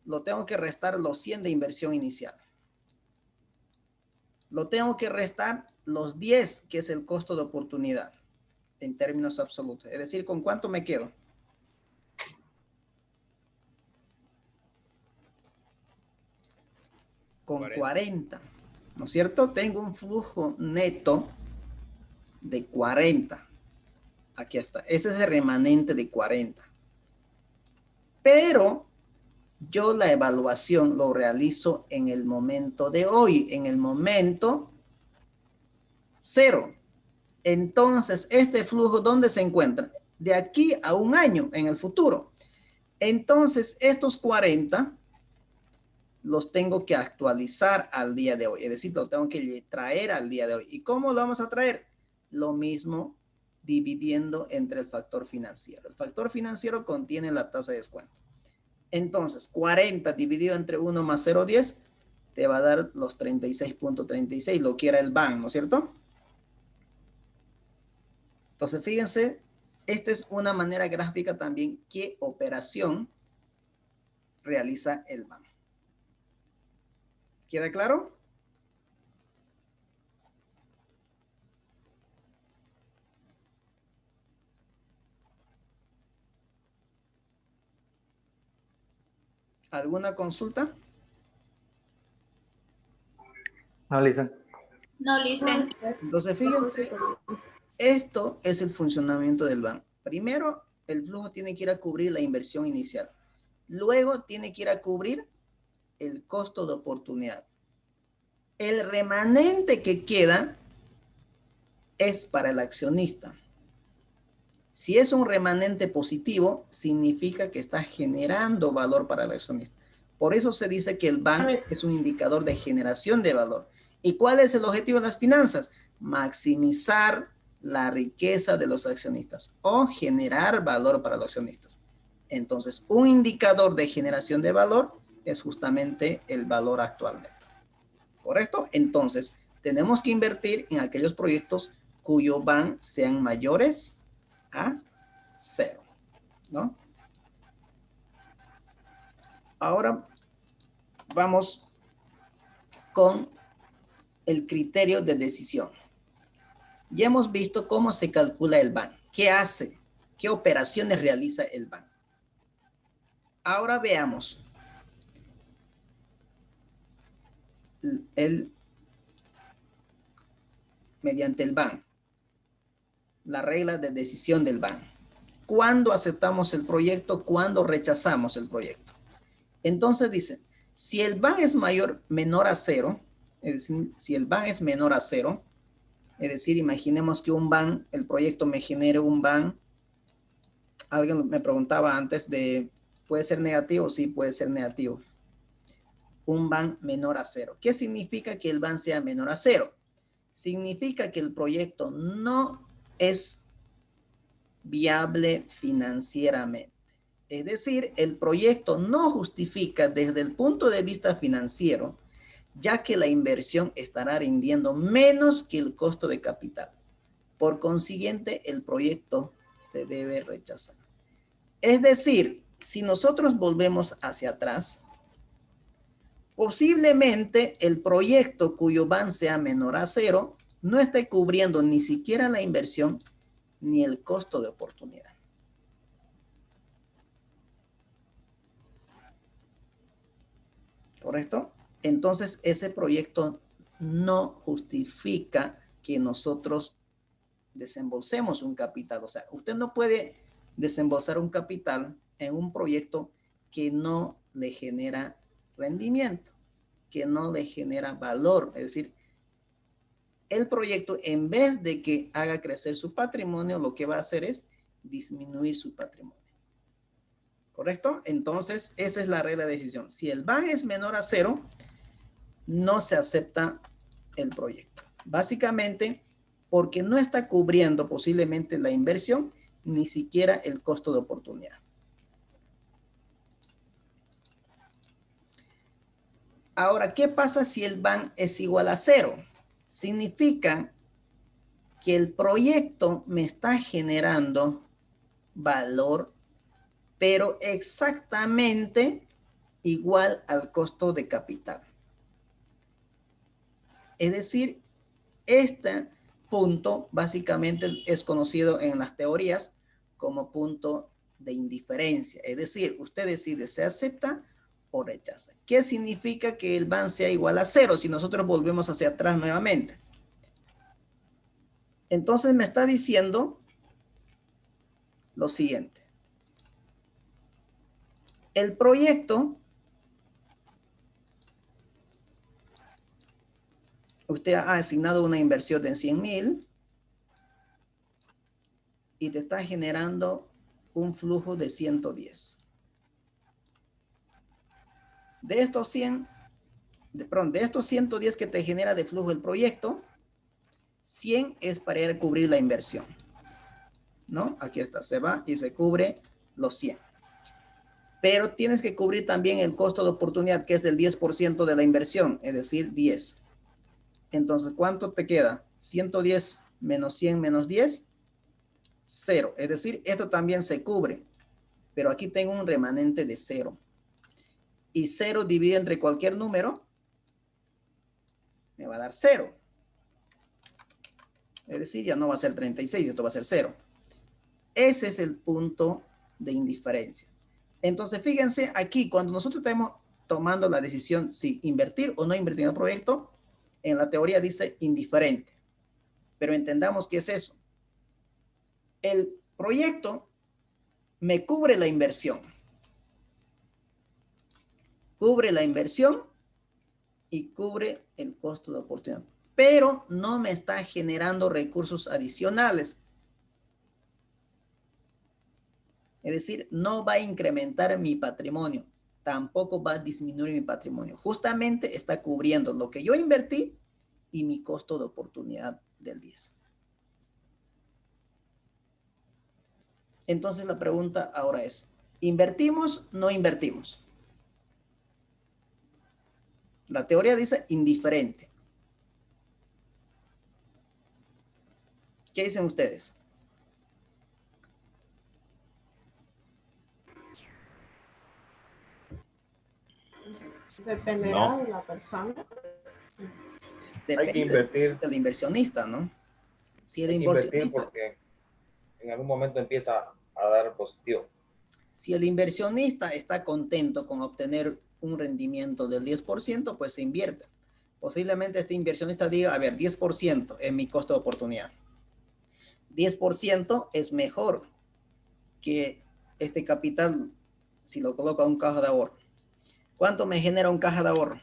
lo tengo que restar los 100 de inversión inicial. Lo tengo que restar los 10, que es el costo de oportunidad, en términos absolutos. Es decir, ¿con cuánto me quedo? Con 40, ¿no es cierto? Tengo un flujo neto de 40. Aquí está. Ese es el remanente de 40. Pero yo la evaluación lo realizo en el momento de hoy, en el momento 0. Entonces, este flujo, ¿dónde se encuentra? De aquí a un año en el futuro. Entonces, estos 40 los tengo que actualizar al día de hoy. Es decir, lo tengo que traer al día de hoy. ¿Y cómo lo vamos a traer? Lo mismo dividiendo entre el factor financiero. El factor financiero contiene la tasa de descuento. Entonces, 40 dividido entre 1 más 0,10 te va a dar los 36.36, lo que era el BAN, ¿no es cierto? Entonces, fíjense, esta es una manera gráfica también qué operación realiza el BAN. ¿Queda claro? ¿Alguna consulta? No, listen. No, listen. Entonces, fíjense, esto es el funcionamiento del BAN. Primero, el flujo tiene que ir a cubrir la inversión inicial. Luego, tiene que ir a cubrir el costo de oportunidad. El remanente que queda es para el accionista. Si es un remanente positivo, significa que está generando valor para el accionista. Por eso se dice que el BAN es un indicador de generación de valor. ¿Y cuál es el objetivo de las finanzas? Maximizar la riqueza de los accionistas o generar valor para los accionistas. Entonces, un indicador de generación de valor es justamente el valor actual neto. ¿Correcto? Entonces, tenemos que invertir en aquellos proyectos cuyo BAN sean mayores a 0, ¿no? Ahora vamos con el criterio de decisión. Ya hemos visto cómo se calcula el BAN. ¿Qué hace? ¿Qué operaciones realiza el BAN? Ahora veamos mediante el BAN, la regla de decisión del BAN. ¿Cuándo aceptamos el proyecto? ¿Cuándo rechazamos el proyecto? Entonces dice, si el BAN es menor a 0, es decir, si el BAN es menor a 0, es decir, imaginemos que un BAN, el proyecto me genere un BAN, alguien me preguntaba antes de, ¿puede ser negativo? Sí, puede ser negativo. Un BAN menor a 0. ¿Qué significa que el BAN sea menor a 0? Significa que el proyecto no es viable financieramente. Es decir, el proyecto no justifica desde el punto de vista financiero, ya que la inversión estará rindiendo menos que el costo de capital. Por consiguiente, el proyecto se debe rechazar. Es decir, si nosotros volvemos hacia atrás, posiblemente el proyecto cuyo BAN sea menor a 0 no esté cubriendo ni siquiera la inversión ni el costo de oportunidad. ¿correcto? Entonces, ese proyecto no justifica que nosotros desembolsemos un capital. O sea, usted no puede desembolsar un capital en un proyecto que no le genera rendimiento, que no le genera valor. Es decir, el proyecto, en vez de que haga crecer su patrimonio, lo que va a hacer es disminuir su patrimonio. ¿Correcto? Entonces, esa es la regla de decisión. Si el VAN es menor a 0, no se acepta el proyecto. Básicamente, porque no está cubriendo posiblemente la inversión, ni siquiera el costo de oportunidad. Ahora, ¿qué pasa si el VAN es igual a 0? Significa que el proyecto me está generando valor, pero exactamente igual al costo de capital. Es decir, este punto básicamente es conocido en las teorías como punto de indiferencia. Es decir, usted decide si acepta o rechaza. ¿Qué significa que el VAN sea igual a 0 si nosotros volvemos hacia atrás nuevamente? Entonces me está diciendo lo siguiente. El proyecto, usted ha asignado una inversión de 100,000 y te está generando un flujo de 110. De estos 110 que te genera de flujo el proyecto, 100 es para ir a cubrir la inversión, ¿no? Aquí está, se va y se cubre los 100. Pero tienes que cubrir también el costo de oportunidad, que es del 10% de la inversión, es decir, 10. Entonces, ¿cuánto te queda? 110 menos 100 menos 10, 0. Es decir, esto también se cubre, pero aquí tengo un remanente de 0. Y 0 dividido entre cualquier número me va a dar 0. Es decir, ya no va a ser 36, esto va a ser 0. Ese es el punto de indiferencia. Entonces, fíjense aquí, cuando nosotros estamos tomando la decisión si invertir o no invertir en el proyecto, en la teoría dice indiferente. Pero entendamos qué es eso. El proyecto me cubre la inversión. Cubre la inversión y cubre el costo de oportunidad. Pero no me está generando recursos adicionales. Es decir, no va a incrementar mi patrimonio, tampoco va a disminuir mi patrimonio. Justamente está cubriendo lo que yo invertí y mi costo de oportunidad del 10. Entonces la pregunta ahora es, ¿invertimos o no invertimos? La teoría dice indiferente. ¿Qué dicen ustedes? Dependerá No. de la persona. Depende Hay que invertir. del inversionista, ¿no? Si el Hay que invertir inversionista, porque en algún momento empieza a dar positivo. si el inversionista está contento con obtener un rendimiento del 10%, pues se invierte. Posiblemente este inversionista diga, a ver, 10% es mi costo de oportunidad. 10% es mejor que este capital si lo coloco a un caja de ahorro. ¿Cuánto me genera un caja de ahorro?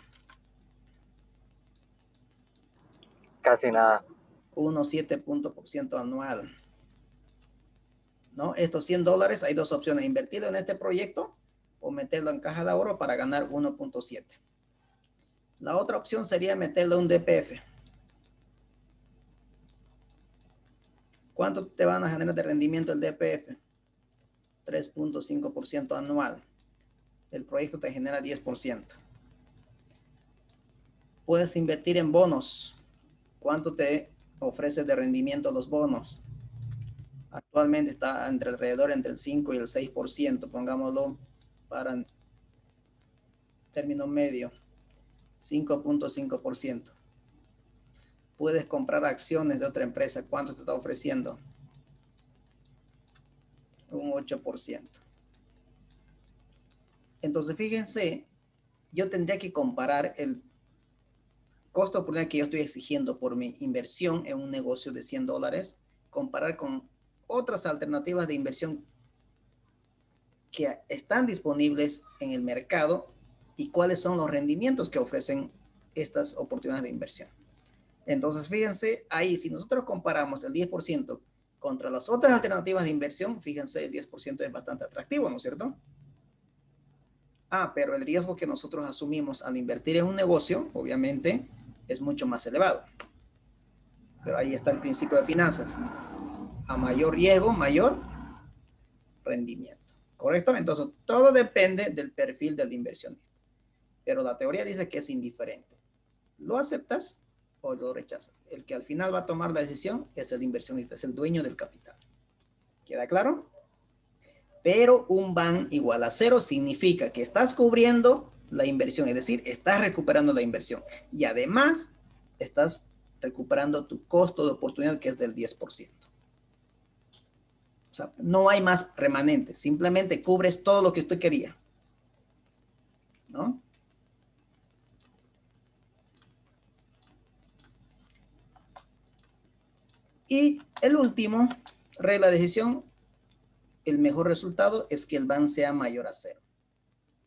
Casi nada. 1,7% anual. ¿No? Estos $100, hay dos opciones, invertirlo en este proyecto o meterlo en caja de ahorro para ganar 1,7. La otra opción sería meterlo en un DPF. ¿Cuánto te van a generar de rendimiento el DPF? 3,5% anual. El proyecto te genera 10%. Puedes invertir en bonos. ¿Cuánto te ofrece de rendimiento los bonos? Actualmente está alrededor entre el 5 y el 6%, pongámoslo para término medio, 5,5%. Puedes comprar acciones de otra empresa. ¿Cuánto te está ofreciendo? Un 8%. Entonces, fíjense, yo tendría que comparar el costo de oportunidad que yo estoy exigiendo por mi inversión en un negocio de $100, comparar con otras alternativas de inversión que están disponibles en el mercado y cuáles son los rendimientos que ofrecen estas oportunidades de inversión. Entonces, fíjense, ahí si nosotros comparamos el 10% contra las otras alternativas de inversión, fíjense, el 10% es bastante atractivo, ¿no es cierto? Ah, pero el riesgo que nosotros asumimos al invertir en un negocio, obviamente, es mucho más elevado. Pero ahí está el principio de finanzas. A mayor riesgo, mayor rendimiento. ¿Correcto? Entonces, todo depende del perfil del inversionista. Pero la teoría dice que es indiferente. ¿Lo aceptas o lo rechazas? El que al final va a tomar la decisión es el inversionista, es el dueño del capital. ¿Queda claro? Pero un BAN igual a 0 significa que estás cubriendo la inversión, es decir, estás recuperando la inversión. Y además, estás recuperando tu costo de oportunidad, que es del 10%. O sea, no hay más remanentes, simplemente cubres todo lo que usted quería, ¿no? Y el último, regla de decisión, el mejor resultado es que el BAN sea mayor a 0.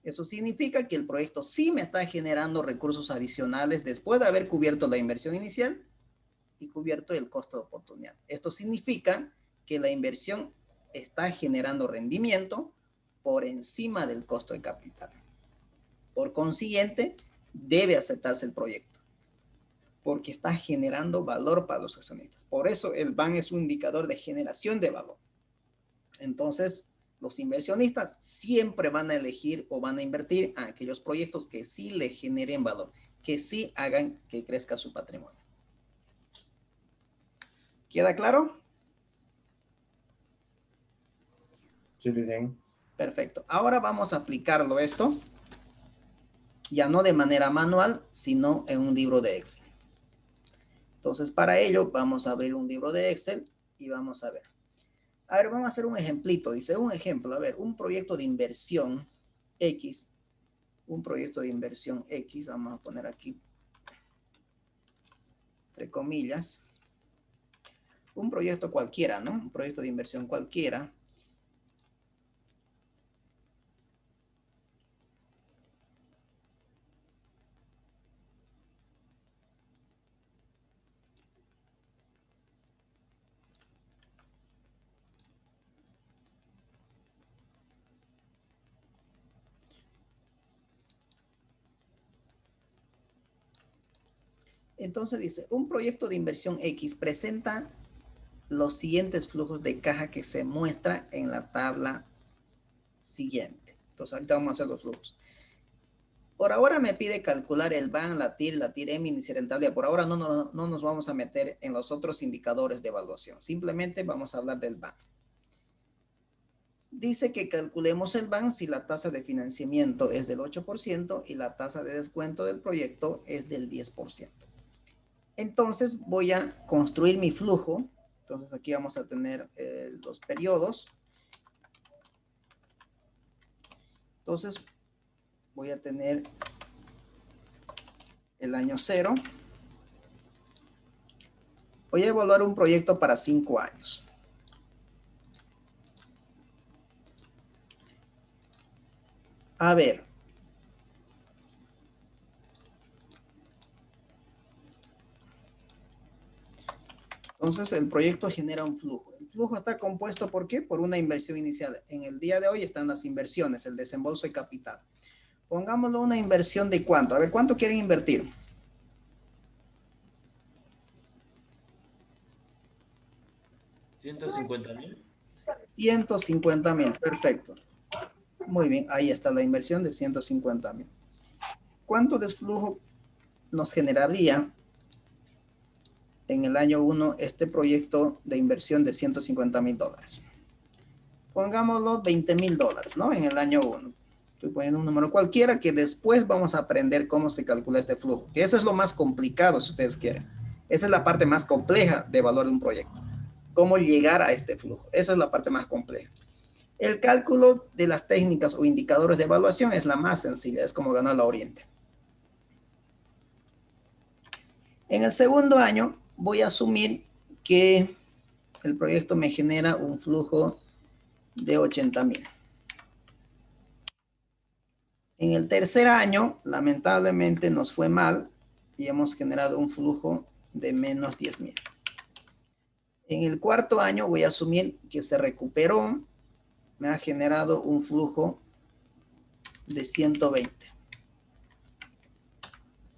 Eso significa que el proyecto sí me está generando recursos adicionales después de haber cubierto la inversión inicial y cubierto el costo de oportunidad. Esto significa que la inversión está generando rendimiento por encima del costo de capital. Por consiguiente, debe aceptarse el proyecto, porque está generando valor para los accionistas. Por eso el BAN es un indicador de generación de valor. Entonces, los inversionistas siempre van a elegir o van a invertir a aquellos proyectos que sí le generen valor, que sí hagan que crezca su patrimonio. ¿Queda claro? Sí, dicen. Perfecto. Ahora vamos a aplicarlo esto, ya no de manera manual, sino en un libro de Excel. Entonces, para ello, vamos a abrir un libro de Excel y vamos a ver. A ver, vamos a hacer un ejemplito. Dice, un ejemplo. A ver, un proyecto de inversión X. Un proyecto de inversión X. Vamos a poner aquí, entre comillas. Un proyecto cualquiera, ¿no? Un proyecto de inversión cualquiera. Entonces dice, un proyecto de inversión X presenta los siguientes flujos de caja que se muestra en la tabla siguiente. Entonces ahorita vamos a hacer los flujos. Por ahora me pide calcular el BAN, la TIR M, índice de rentabilidad. Por ahora no nos vamos a meter en los otros indicadores de evaluación. Simplemente vamos a hablar del BAN. Dice que calculemos el BAN si la tasa de financiamiento es del 8% y la tasa de descuento del proyecto es del 10%. Entonces voy a construir mi flujo. Entonces aquí vamos a tener los periodos. Entonces voy a tener el año 0. Voy a evaluar un proyecto para 5 años. A ver. Entonces el proyecto genera un flujo. El flujo está compuesto ¿por qué? Por una inversión inicial. En el día de hoy están las inversiones, el desembolso de capital. Pongámoslo una inversión de ¿cuánto? A ver, ¿cuánto quieren invertir? $150,000. 150,000, perfecto. Muy bien, ahí está la inversión de 150,000. ¿Cuánto desflujo nos generaría en el año 1 este proyecto de inversión de $150,000? Pongámoslo $20,000, ¿no? En el año 1. Estoy poniendo un número cualquiera que después vamos a aprender cómo se calcula este flujo. Que eso es lo más complicado, si ustedes quieren. Esa es la parte más compleja de evaluar un proyecto. Cómo llegar a este flujo. Esa es la parte más compleja. El cálculo de las técnicas o indicadores de evaluación es la más sencilla, es como ganó la Oriente. En el segundo año voy a asumir que el proyecto me genera un flujo de 80,000. En el tercer año, lamentablemente nos fue mal y hemos generado un flujo de menos 10,000. En el cuarto año voy a asumir que se recuperó, me ha generado un flujo de 120.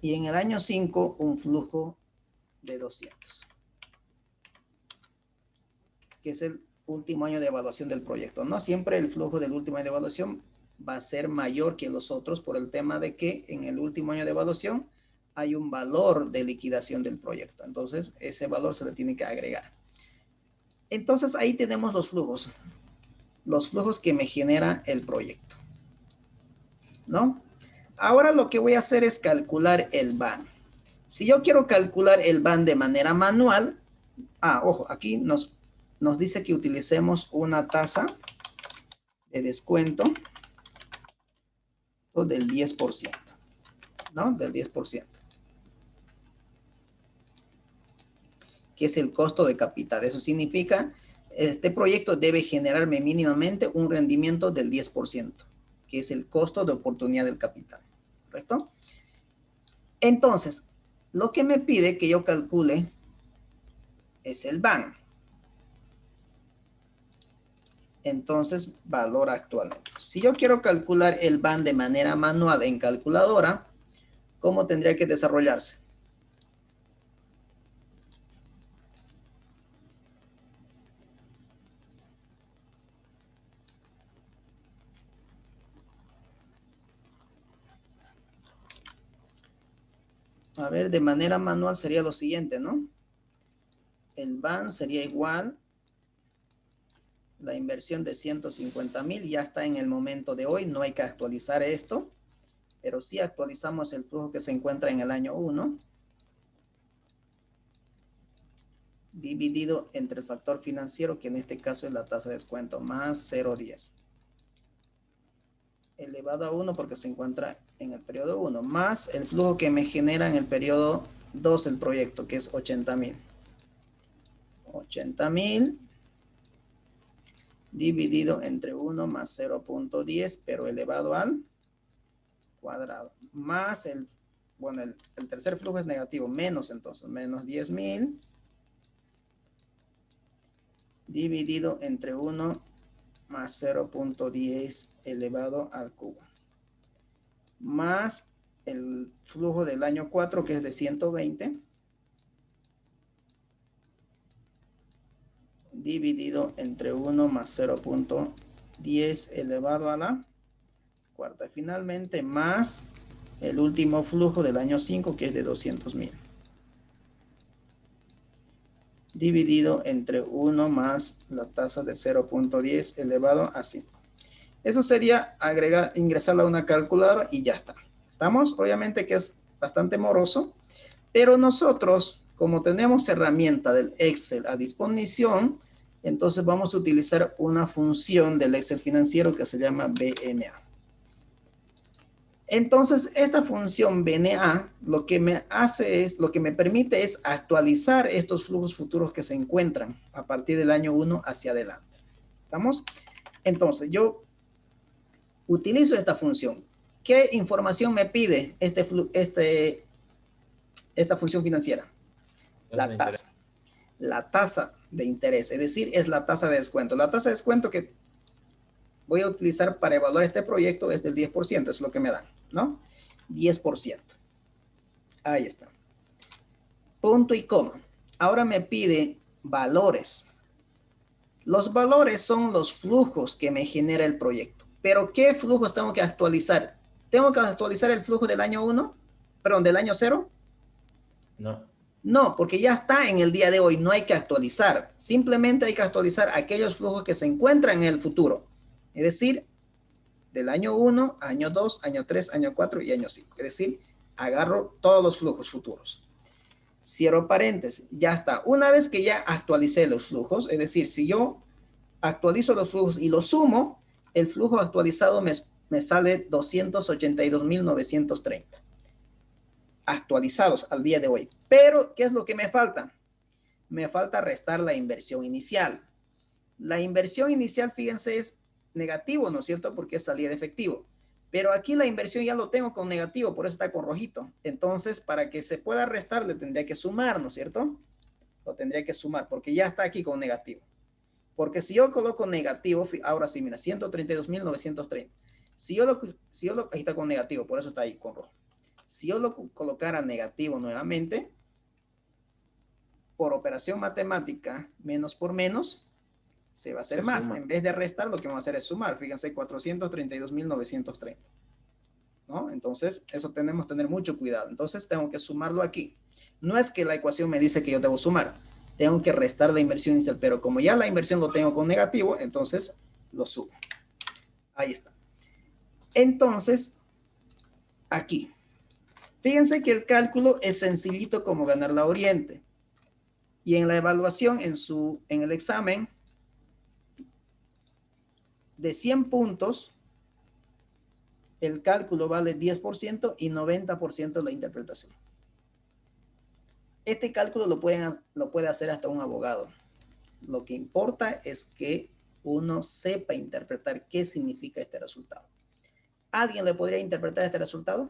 Y en el año 5, un flujo de 200. Que es el último año de evaluación del proyecto. No siempre el flujo del último año de evaluación va a ser mayor que los otros por el tema de que en el último año de evaluación hay un valor de liquidación del proyecto. Entonces, ese valor se le tiene que agregar. Entonces, ahí tenemos los flujos que me genera el proyecto, ¿no? Ahora lo que voy a hacer es calcular el BAN. Si yo quiero calcular el BAN de manera manual, ojo, aquí nos dice que utilicemos una tasa de descuento del 10%, ¿no? Del 10%. Que es el costo de capital. Eso significa, este proyecto debe generarme mínimamente un rendimiento del 10%, que es el costo de oportunidad del capital, ¿correcto? Entonces, lo que me pide que yo calcule es el BAN. Entonces, valor actualmente. Si yo quiero calcular el BAN de manera manual en calculadora, ¿cómo tendría que desarrollarse? A ver, de manera manual sería lo siguiente, ¿no? El BAN sería igual, la inversión de 150,000 ya está en el momento de hoy, no hay que actualizar esto, pero sí actualizamos el flujo que se encuentra en el año 1, dividido entre el factor financiero, que en este caso es la tasa de descuento, más 0,10. Elevado a 1 porque se encuentra en el periodo 1, más el flujo que me genera en el periodo 2 el proyecto, que es 80,000. 80,000 dividido entre 1 más 0.10, pero elevado al cuadrado. Más el tercer flujo es negativo, menos entonces, menos 10,000 dividido entre 1 más 0.10 elevado al cubo. Más el flujo del año 4, que es de 120, dividido entre 1 más 0.10 elevado a la cuarta. Finalmente, más el último flujo del año 5, que es de 200,000. Dividido entre 1 más la tasa de 0.10 elevado a 5. Eso sería ingresarla a una calculadora y ya está. ¿Estamos? Obviamente que es bastante moroso, pero nosotros, como tenemos herramienta del Excel a disposición, entonces vamos a utilizar una función del Excel financiero que se llama BNA. Entonces, esta función BNA lo que me permite es actualizar estos flujos futuros que se encuentran a partir del año 1 hacia adelante. ¿Estamos? Entonces, yo utilizo esta función. ¿Qué información me pide esta función financiera? La tasa. La tasa de interés, es decir, es la tasa de descuento. La tasa de descuento que voy a utilizar para evaluar este proyecto es del 10%, es lo que me dan, ¿no? 10%. Ahí está. Punto y coma. Ahora me pide valores. Los valores son los flujos que me genera el proyecto. Pero ¿qué flujos tengo que actualizar? ¿Tengo que actualizar el flujo del año 1? Perdón, del año 0? No. No, porque ya está en el día de hoy, no hay que actualizar. Simplemente hay que actualizar aquellos flujos que se encuentran en el futuro. Es decir, del año 1, año 2, año 3, año 4 y año 5. Es decir, agarro todos los flujos futuros. Cierro paréntesis, ya está. Una vez que ya actualicé los flujos, es decir, si yo actualizo los flujos y los sumo, el flujo actualizado me sale 282.930. Actualizados al día de hoy. Pero, ¿qué es lo que me falta? Me falta restar la inversión inicial. La inversión inicial, fíjense, es negativo, ¿no es cierto? Porque es salida de efectivo. Pero aquí la inversión ya lo tengo con negativo, por eso está con rojito. Entonces, para que se pueda restar, le tendría que sumar, ¿no es cierto? Lo tendría que sumar, porque ya está aquí con negativo. Porque si yo coloco negativo, ahora sí, mira, 132.930. Si yo lo, ahí está con negativo, por eso está ahí con rojo. Si yo lo colocara negativo nuevamente, por operación matemática, menos por menos, se va a hacer más. En vez de restar, lo que vamos a hacer es sumar. Fíjense, 432.930. ¿No? Entonces, eso tenemos que tener mucho cuidado. Entonces, tengo que sumarlo aquí. No es que la ecuación me dice que yo debo sumar. Tengo que restar la inversión inicial, pero como ya la inversión lo tengo con negativo, entonces lo sumo. Ahí está. Entonces, aquí. Fíjense que el cálculo es sencillito como ganar la Oriente. Y en la evaluación, en el examen, de 100 puntos, el cálculo vale 10% y 90% la interpretación. Este cálculo lo puede hacer hasta un abogado. Lo que importa es que uno sepa interpretar qué significa este resultado. ¿Alguien le podría interpretar este resultado?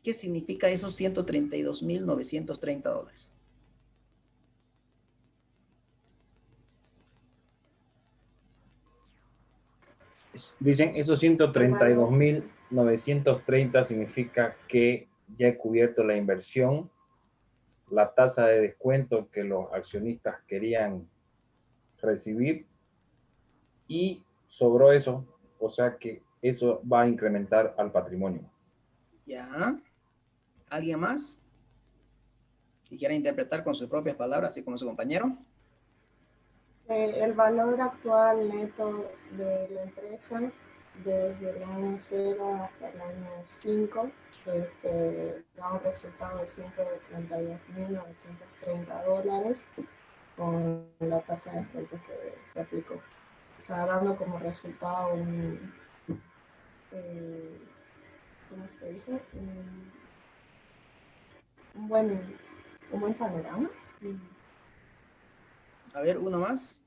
¿Qué significa esos 132.930 dólares? Dicen, esos 132.930 significa que ya he cubierto la inversión, la tasa de descuento que los accionistas querían recibir y sobró eso, o sea que eso va a incrementar al patrimonio. Ya. ¿Alguien más? Si quiere interpretar con sus propias palabras, así como su compañero. El valor actual neto de la empresa desde el año 0 hasta el año 5 da un resultado de 132.930 dólares con la tasa de descuento que se aplicó. O sea, dando como resultado un ¿cómo te dije? Un buen panorama. A ver, uno más.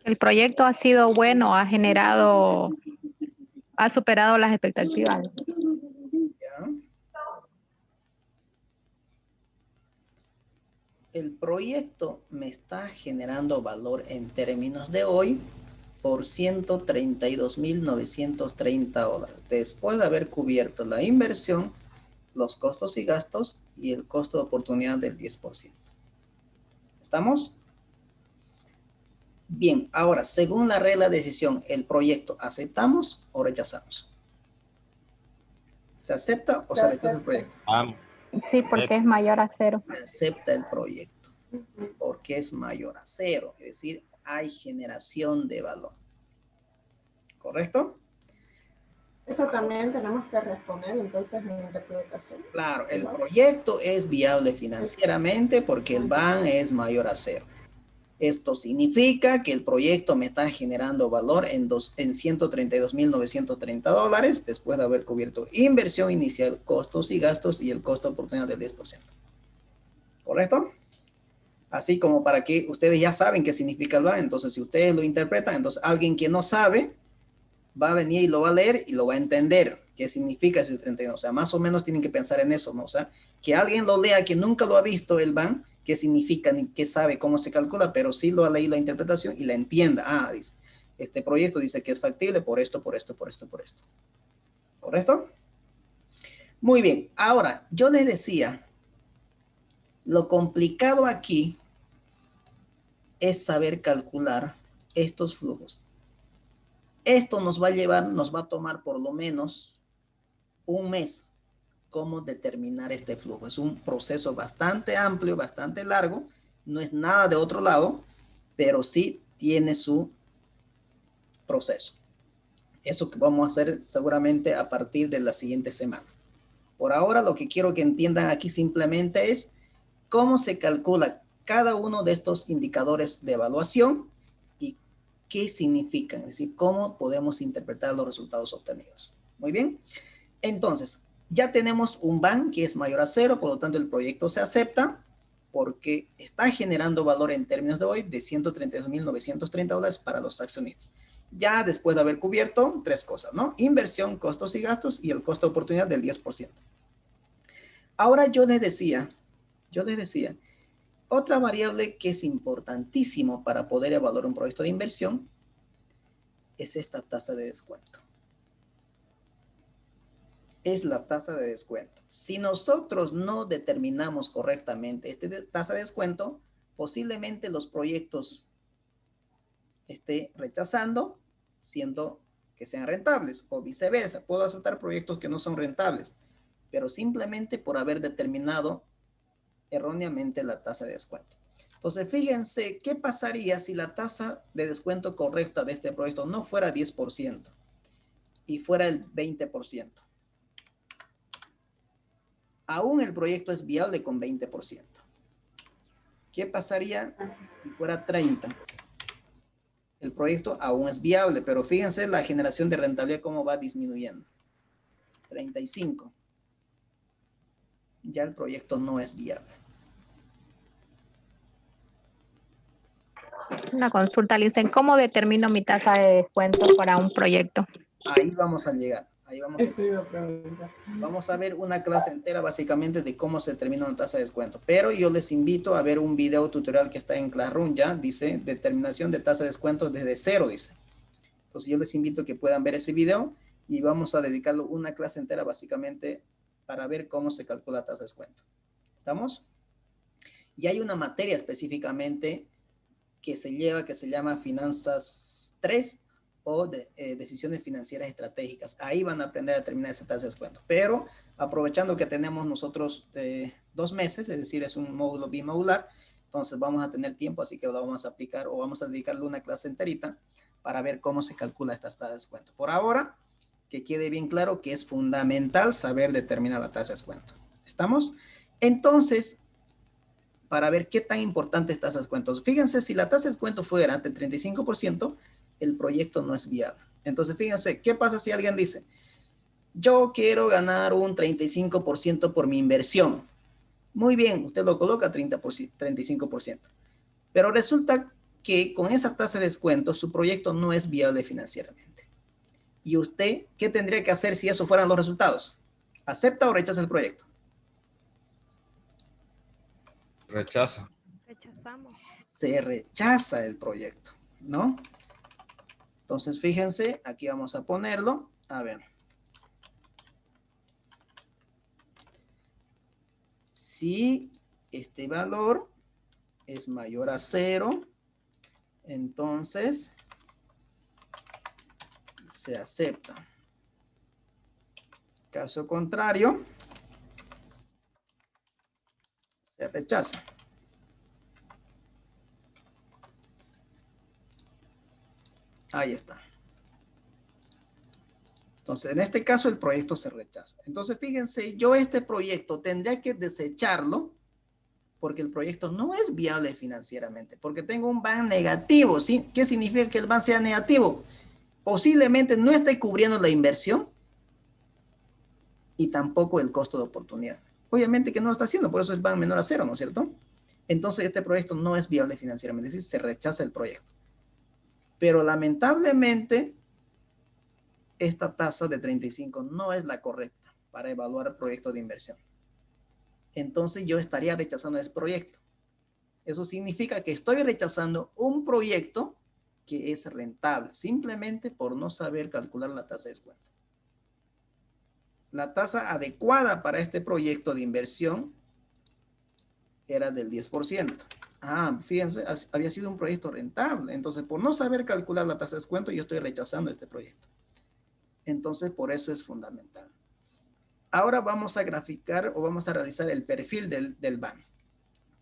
El proyecto ha sido bueno, ha superado las expectativas. Ya. El proyecto me está generando valor en términos de hoy por 132.930 dólares. Después de haber cubierto la inversión, los costos y gastos y el costo de oportunidad del 10%. ¿Estamos? Bien, ahora, según la regla de decisión, el proyecto, ¿aceptamos o rechazamos? ¿Se acepta o se rechaza el proyecto? Sí, porque es mayor a 0. Se acepta el proyecto porque es mayor a 0, es decir, hay generación de valor. ¿Correcto? Eso también tenemos que responder entonces en interpretación. Claro, el proyecto es viable financieramente porque el BAN es mayor a 0. Esto significa que el proyecto me está generando valor en 132.930 dólares después de haber cubierto inversión inicial, costos y gastos y el costo de oportunidad del 10%. ¿Correcto? Así como para que ustedes ya saben qué significa el BAN, entonces si ustedes lo interpretan, entonces alguien que no sabe va a venir y lo va a leer y lo va a entender qué significa ese 32. O sea, más o menos tienen que pensar en eso, ¿no? O sea, que alguien lo lea que nunca lo ha visto el BAN, qué significa ni qué sabe cómo se calcula, pero sí lo ha leído la interpretación y la entienda. Ah, dice, este proyecto dice que es factible por esto, por esto, por esto, por esto. ¿Correcto? Muy bien. Ahora, yo les decía, lo complicado aquí es saber calcular estos flujos. Esto nos va a tomar por lo menos un mes cómo determinar este flujo. Es un proceso bastante amplio, bastante largo, no es nada de otro lado, pero sí tiene su proceso. Eso que vamos a hacer seguramente a partir de la siguiente semana. Por ahora, lo que quiero que entiendan aquí simplemente es cómo se calcula cada uno de estos indicadores de evaluación y qué significan, es decir, cómo podemos interpretar los resultados obtenidos. Muy bien. Entonces, ya tenemos un BAN que es mayor a 0, por lo tanto el proyecto se acepta porque está generando valor en términos de hoy de $132,930 para los accionistas. Ya después de haber cubierto tres cosas, ¿no? Inversión, costos y gastos y el costo de oportunidad del 10%. Ahora yo les decía, otra variable que es importantísimo para poder evaluar un proyecto de inversión es esta tasa de descuento. Es la tasa de descuento. Si nosotros no determinamos correctamente esta tasa de descuento, posiblemente los proyectos esté rechazando, siendo que sean rentables, o viceversa. Puedo aceptar proyectos que no son rentables, pero simplemente por haber determinado erróneamente la tasa de descuento. Entonces, fíjense, ¿qué pasaría si la tasa de descuento correcta de este proyecto no fuera 10% y fuera el 20%? Aún el proyecto es viable con 20%. ¿Qué pasaría si fuera 30%? El proyecto aún es viable, pero fíjense la generación de rentabilidad cómo va disminuyendo. 35%. Ya el proyecto no es viable. Una consulta, Licen, ¿cómo determino mi tasa de descuento para un proyecto? Ahí vamos a llegar. Eso iba a preguntar. Vamos a ver una clase entera básicamente de cómo se determina una tasa de descuento. Pero yo les invito a ver un video tutorial que está en Classroom ya. Dice determinación de tasa de descuento desde cero, dice. Entonces yo les invito a que puedan ver ese video y vamos a dedicarlo una clase entera básicamente para ver cómo se calcula la tasa de descuento. ¿Estamos? Y hay una materia específicamente que se lleva, que se llama Finanzas 3 o Decisiones Financieras Estratégicas. Ahí van a aprender a determinar esa tasa de descuento. Pero aprovechando que tenemos nosotros 2 meses, es decir, es un módulo bimodular, entonces vamos a tener tiempo, así que lo vamos a aplicar o vamos a dedicarle una clase enterita para ver cómo se calcula esta tasa de descuento. Por ahora, que quede bien claro que es fundamental saber determinar la tasa de descuento. ¿Estamos? Entonces, para ver qué tan importante es tasa de descuento. Fíjense, si la tasa de descuento fuera de 35%, el proyecto no es viable. Entonces, fíjense, ¿qué pasa si alguien dice, yo quiero ganar un 35% por mi inversión? Muy bien, usted lo coloca 35%. Pero resulta que con esa tasa de descuento, su proyecto no es viable financieramente. ¿Y usted qué tendría que hacer si esos fueran los resultados? ¿Acepta o rechaza el proyecto? Rechaza. Rechazamos. Se rechaza el proyecto, ¿no? Entonces, fíjense, aquí vamos a ponerlo. A ver. Si este valor es mayor a 0, entonces se acepta. Caso contrario, se rechaza. Ahí está. Entonces, en este caso, el proyecto se rechaza. Entonces, fíjense, yo este proyecto tendría que desecharlo porque el proyecto no es viable financieramente, porque tengo un BAN negativo. ¿Sí? ¿Qué significa que el BAN sea negativo? Posiblemente no esté cubriendo la inversión y tampoco el costo de oportunidad. Obviamente que no lo está haciendo, por eso es BAN menor a 0, ¿no es cierto? Entonces, este proyecto no es viable financieramente, es decir, se rechaza el proyecto. Pero lamentablemente, esta tasa de 35 no es la correcta para evaluar proyectos de inversión. Entonces yo estaría rechazando ese proyecto. Eso significa que estoy rechazando un proyecto que es rentable, simplemente por no saber calcular la tasa de descuento. La tasa adecuada para este proyecto de inversión era del 10%. Fíjense, había sido un proyecto rentable. Entonces, por no saber calcular la tasa de descuento, yo estoy rechazando este proyecto. Entonces, por eso es fundamental. Ahora vamos a graficar o vamos a realizar el perfil del BAN.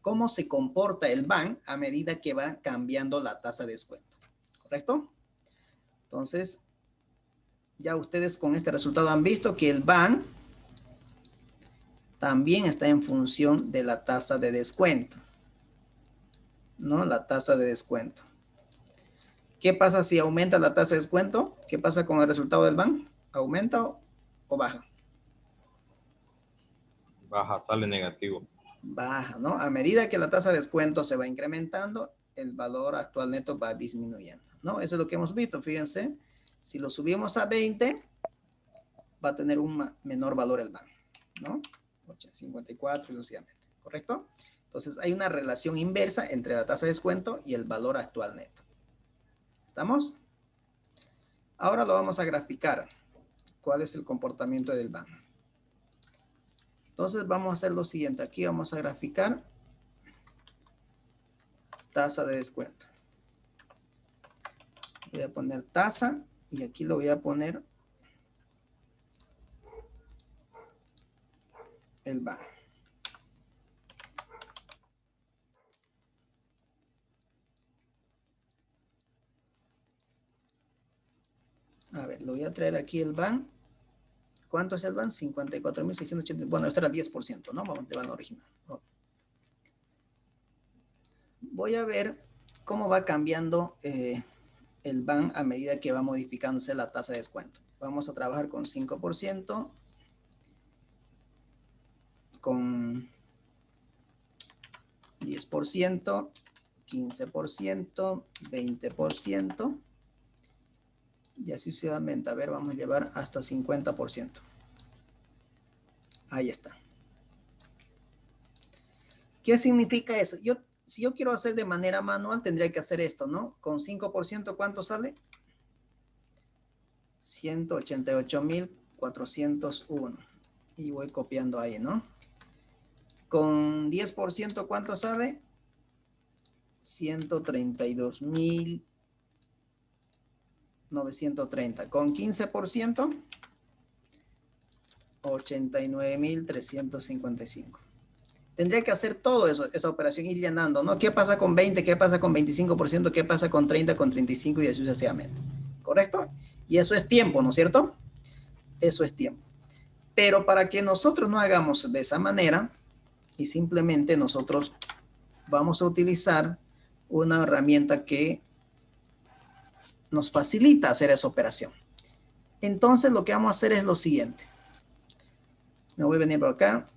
¿Cómo se comporta el BAN a medida que va cambiando la tasa de descuento? ¿Correcto? Entonces, ya ustedes con este resultado han visto que el BAN también está en función de la tasa de descuento, ¿no? La tasa de descuento. ¿Qué pasa si aumenta la tasa de descuento? ¿Qué pasa con el resultado del BAN? ¿Aumenta o baja? Baja, sale negativo. Baja, ¿no? A medida que la tasa de descuento se va incrementando, el valor actual neto va disminuyendo, ¿no? Eso es lo que hemos visto, fíjense. Si lo subimos a 20, va a tener un menor valor el BAN, ¿no? 54 y sucesivamente, ¿correcto? Entonces hay una relación inversa entre la tasa de descuento y el valor actual neto. ¿Estamos? Ahora lo vamos a graficar. ¿Cuál es el comportamiento del BAN? Entonces vamos a hacer lo siguiente. Aquí vamos a graficar tasa de descuento. Voy a poner tasa y aquí lo voy a poner el BAN. A ver, lo voy a traer aquí el BAN. ¿Cuánto es el BAN? 54.680. Bueno, esto era el 10%, ¿no? Vamos de BAN original. Voy a ver cómo va cambiando el BAN a medida que va modificándose la tasa de descuento. Vamos a trabajar con 5%, con 10%, 15%, 20%, y así sucesivamente. A ver, vamos a llevar hasta 50%. Ahí está. ¿Qué significa eso? Si yo quiero hacer de manera manual, tendría que hacer esto, ¿no? Con 5%, ¿cuánto sale? 188.401. Y voy copiando ahí, ¿no? Con 10%, ¿cuánto sale? 132.930. Con 15%, 89.355. Tendría que hacer todo eso, esa operación, ir llenando, ¿no? ¿Qué pasa con 20? ¿Qué pasa con 25%? ¿Qué pasa con 30, con 35 y así sucesivamente? ¿Correcto? Y eso es tiempo, ¿no es cierto? Eso es tiempo. Pero para que nosotros no hagamos de esa manera y simplemente nosotros vamos a utilizar una herramienta que nos facilita hacer esa operación. Entonces lo que vamos a hacer es lo siguiente. Me voy a venir por acá.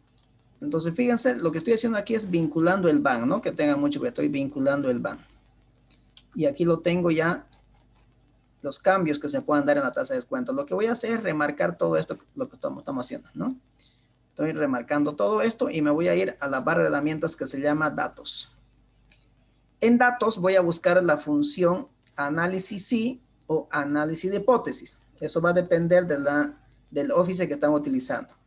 Entonces, fíjense, lo que estoy haciendo aquí es vinculando el BAN, ¿no? Que tengan mucho cuidado, estoy vinculando el BAN. Y aquí lo tengo ya, los cambios que se puedan dar en la tasa de descuento. Lo que voy a hacer es remarcar todo esto, lo que estamos haciendo, ¿no? Estoy remarcando todo esto y me voy a ir a la barra de herramientas que se llama datos. En datos voy a buscar la función análisis sí o análisis de hipótesis. Eso va a depender del Office que están utilizando.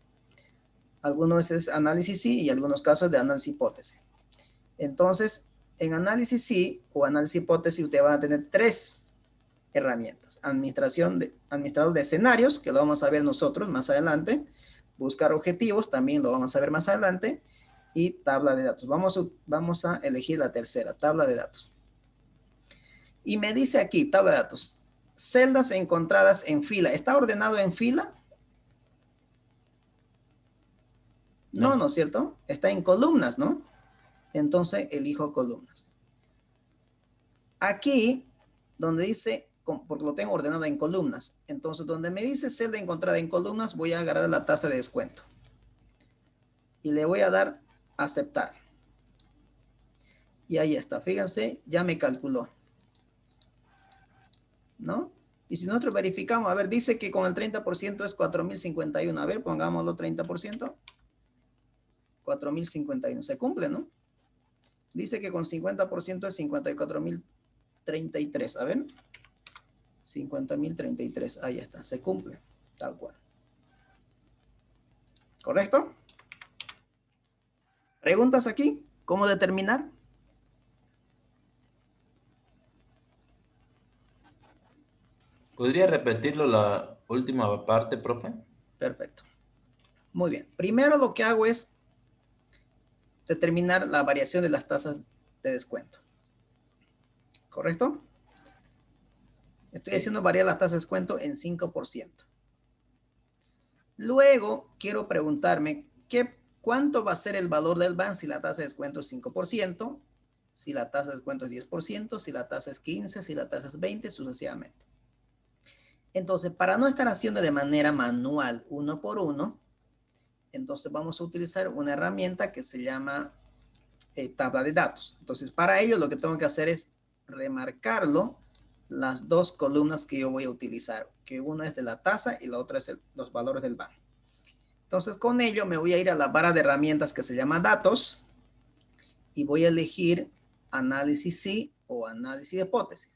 Algunos es análisis sí y algunos casos de análisis hipótesis. Entonces, en análisis sí o análisis hipótesis, usted va a tener tres herramientas. Administrador de escenarios, que lo vamos a ver nosotros más adelante. Buscar objetivos, también lo vamos a ver más adelante. Y tabla de datos. Vamos a elegir la tercera, tabla de datos. Y me dice aquí, tabla de datos, celdas encontradas en fila. ¿Está ordenado en fila? No, ¿no es cierto? Está en columnas, ¿no? Entonces elijo columnas. Aquí, donde dice, porque lo tengo ordenado en columnas, entonces donde me dice celda encontrada en columnas, voy a agarrar la tasa de descuento. Y le voy a dar aceptar. Y ahí está, fíjense, ya me calculó. ¿No? Y si nosotros verificamos, a ver, dice que con el 30% es 4.051. A ver, pongámoslo 30%. 4.051. Se cumple, ¿no? Dice que con 50% es 54.033. A ver. 50.033. Ahí está. Se cumple. Tal cual. ¿Correcto? ¿Preguntas aquí? ¿Cómo determinar? ¿Podría repetirlo la última parte, profe? Perfecto. Muy bien. Primero lo que hago es determinar la variación de las tasas de descuento. ¿Correcto? Estoy haciendo variar la tasa de descuento en 5%. Luego, quiero preguntarme, ¿cuánto va a ser el valor del BAN si la tasa de descuento es 5%, si la tasa de descuento es 10%, si la tasa es 15%, si la tasa es 20%, sucesivamente? Entonces, para no estar haciendo de manera manual, uno por uno, entonces vamos a utilizar una herramienta que se llama tabla de datos. Entonces, para ello lo que tengo que hacer es remarcarlo, las dos columnas que yo voy a utilizar, que una es de la tasa y la otra es los valores del BAN. Entonces, con ello me voy a ir a la barra de herramientas que se llama datos y voy a elegir análisis sí o análisis de hipótesis.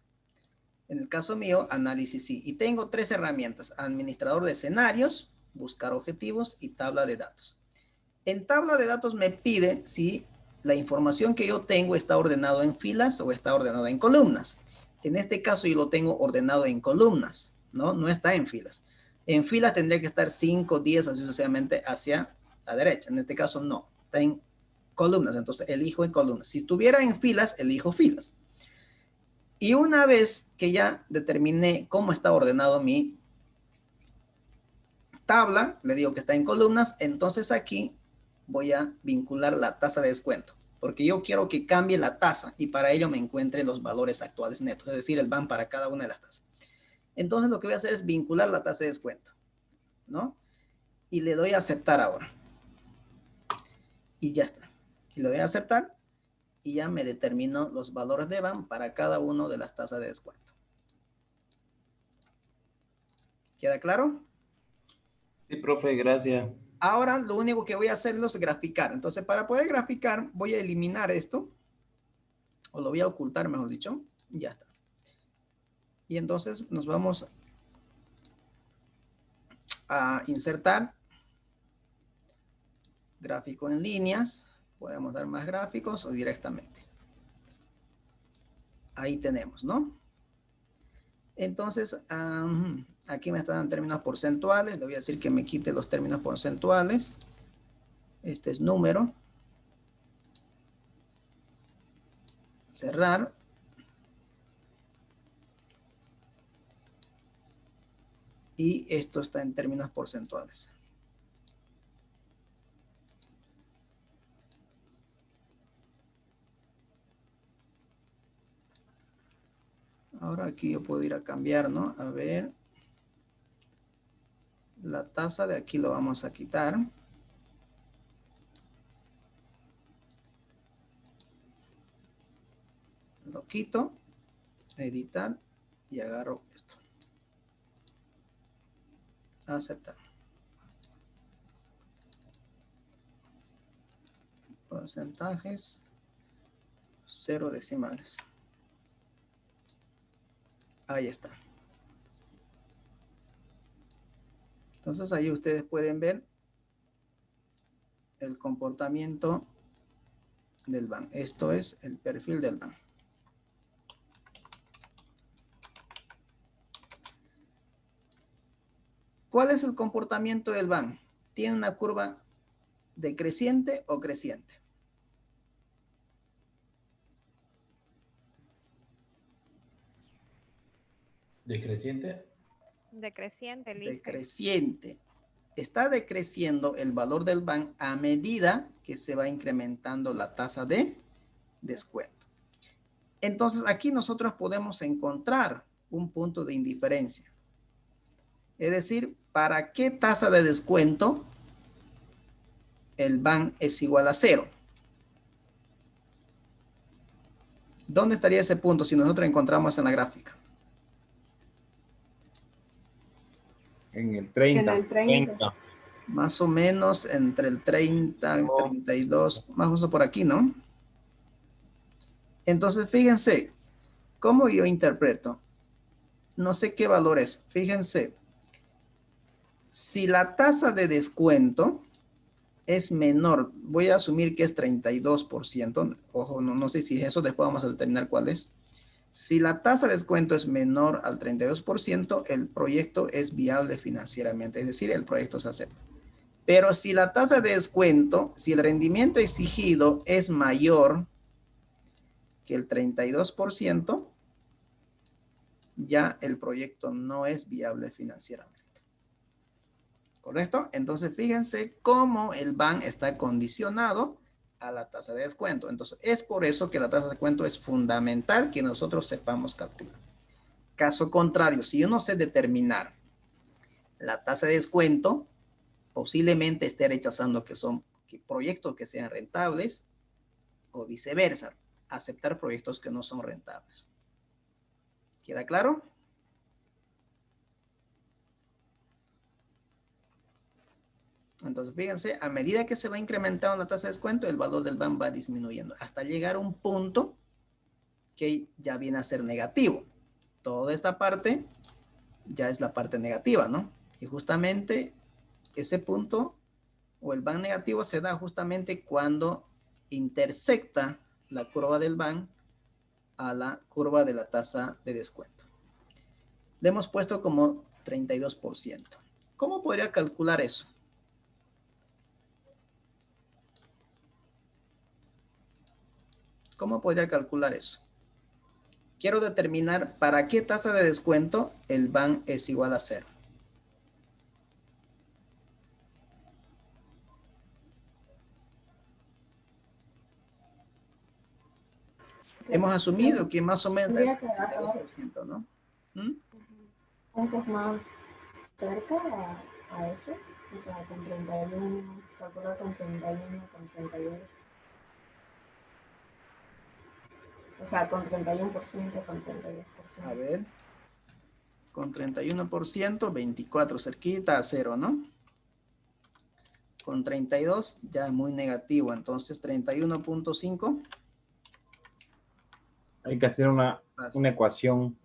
En el caso mío, análisis sí. Y tengo tres herramientas: administrador de escenarios, buscar objetivos y tabla de datos. En tabla de datos me pide si la información que yo tengo está ordenado en filas o está ordenado en columnas. En este caso yo lo tengo ordenado en columnas, ¿no? No está en filas. En filas tendría que estar 5, 10, así sucesivamente hacia la derecha. En este caso no, está en columnas, entonces elijo en columnas. Si estuviera en filas, elijo filas. Y una vez que ya determiné cómo está ordenado mi tabla, le digo que está en columnas, entonces aquí voy a vincular la tasa de descuento, porque yo quiero que cambie la tasa y para ello me encuentre los valores actuales netos, es decir, el BAN para cada una de las tasas. Entonces lo que voy a hacer es vincular la tasa de descuento, ¿no? Y le doy a aceptar ahora. Y ya está. Y le doy a aceptar y ya me determinó los valores de BAN para cada una de las tasas de descuento. ¿Queda claro? Sí, profe, gracias. Ahora lo único que voy a hacer es graficar. Entonces, para poder graficar, voy a eliminar esto. O lo voy a ocultar, mejor dicho. Ya está. Y entonces nos vamos a insertar gráfico en líneas. Podemos dar más gráficos o directamente. Ahí tenemos, ¿no? Entonces, aquí me están términos porcentuales. Le voy a decir que me quite los términos porcentuales. Este es número. Cerrar. Y esto está en términos porcentuales. Ahora aquí yo puedo ir a cambiar, ¿no? A ver. La tasa de aquí lo vamos a quitar. Lo quito. Editar. Y agarro esto. Aceptar. Porcentajes. 0 decimales. Ahí está. Entonces ahí ustedes pueden ver el comportamiento del BAN. Esto es el perfil del BAN. ¿Cuál es el comportamiento del BAN? ¿Tiene una curva decreciente o creciente? ¿Decreciente? Decreciente, Lice. Decreciente. Está decreciendo el valor del BAN a medida que se va incrementando la tasa de descuento. Entonces aquí nosotros podemos encontrar un punto de indiferencia. Es decir, ¿para qué tasa de descuento el BAN es igual a 0? ¿Dónde estaría ese punto si nosotros encontramos en la gráfica? En el 30. En el 30. Más o menos entre el 30 y el 32, más o menos por aquí, ¿no? Entonces, fíjense, ¿cómo yo interpreto? No sé qué valor es. Fíjense, si la tasa de descuento es menor, voy a asumir que es 32%, ojo, no sé si eso, después vamos a determinar cuál es. Si la tasa de descuento es menor al 32%, el proyecto es viable financieramente, es decir, el proyecto se acepta. Pero si la tasa de descuento, si el rendimiento exigido es mayor que el 32%, ya el proyecto no es viable financieramente. ¿Correcto? Entonces, fíjense cómo el BAN está condicionado a la tasa de descuento. Entonces, es por eso que la tasa de descuento es fundamental que nosotros sepamos calcular. Caso contrario, si yo no sé determinar la tasa de descuento, posiblemente esté rechazando que son proyectos que sean rentables o viceversa, aceptar proyectos que no son rentables. ¿Queda claro? Entonces, fíjense, a medida que se va incrementando la tasa de descuento, el valor del BAN va disminuyendo hasta llegar a un punto que ya viene a ser negativo. Toda esta parte ya es la parte negativa, ¿no? Y justamente ese punto o el BAN negativo se da justamente cuando intersecta la curva del BAN a la curva de la tasa de descuento. Le hemos puesto como 32%. ¿Cómo podría calcular eso? ¿Cómo podría calcular eso? Quiero determinar para qué tasa de descuento el BAN es igual a 0. Hemos asumido que más o menos el 32%, ¿no? ¿Puntos más cerca a eso? O sea, con 31, calcular con 31, con 32. O sea, con 31%, con 32%. A ver. Con 31%, 24 cerquita a 0, ¿no? Con 32 ya es muy negativo, entonces 31.5. Hay que hacer una ecuación.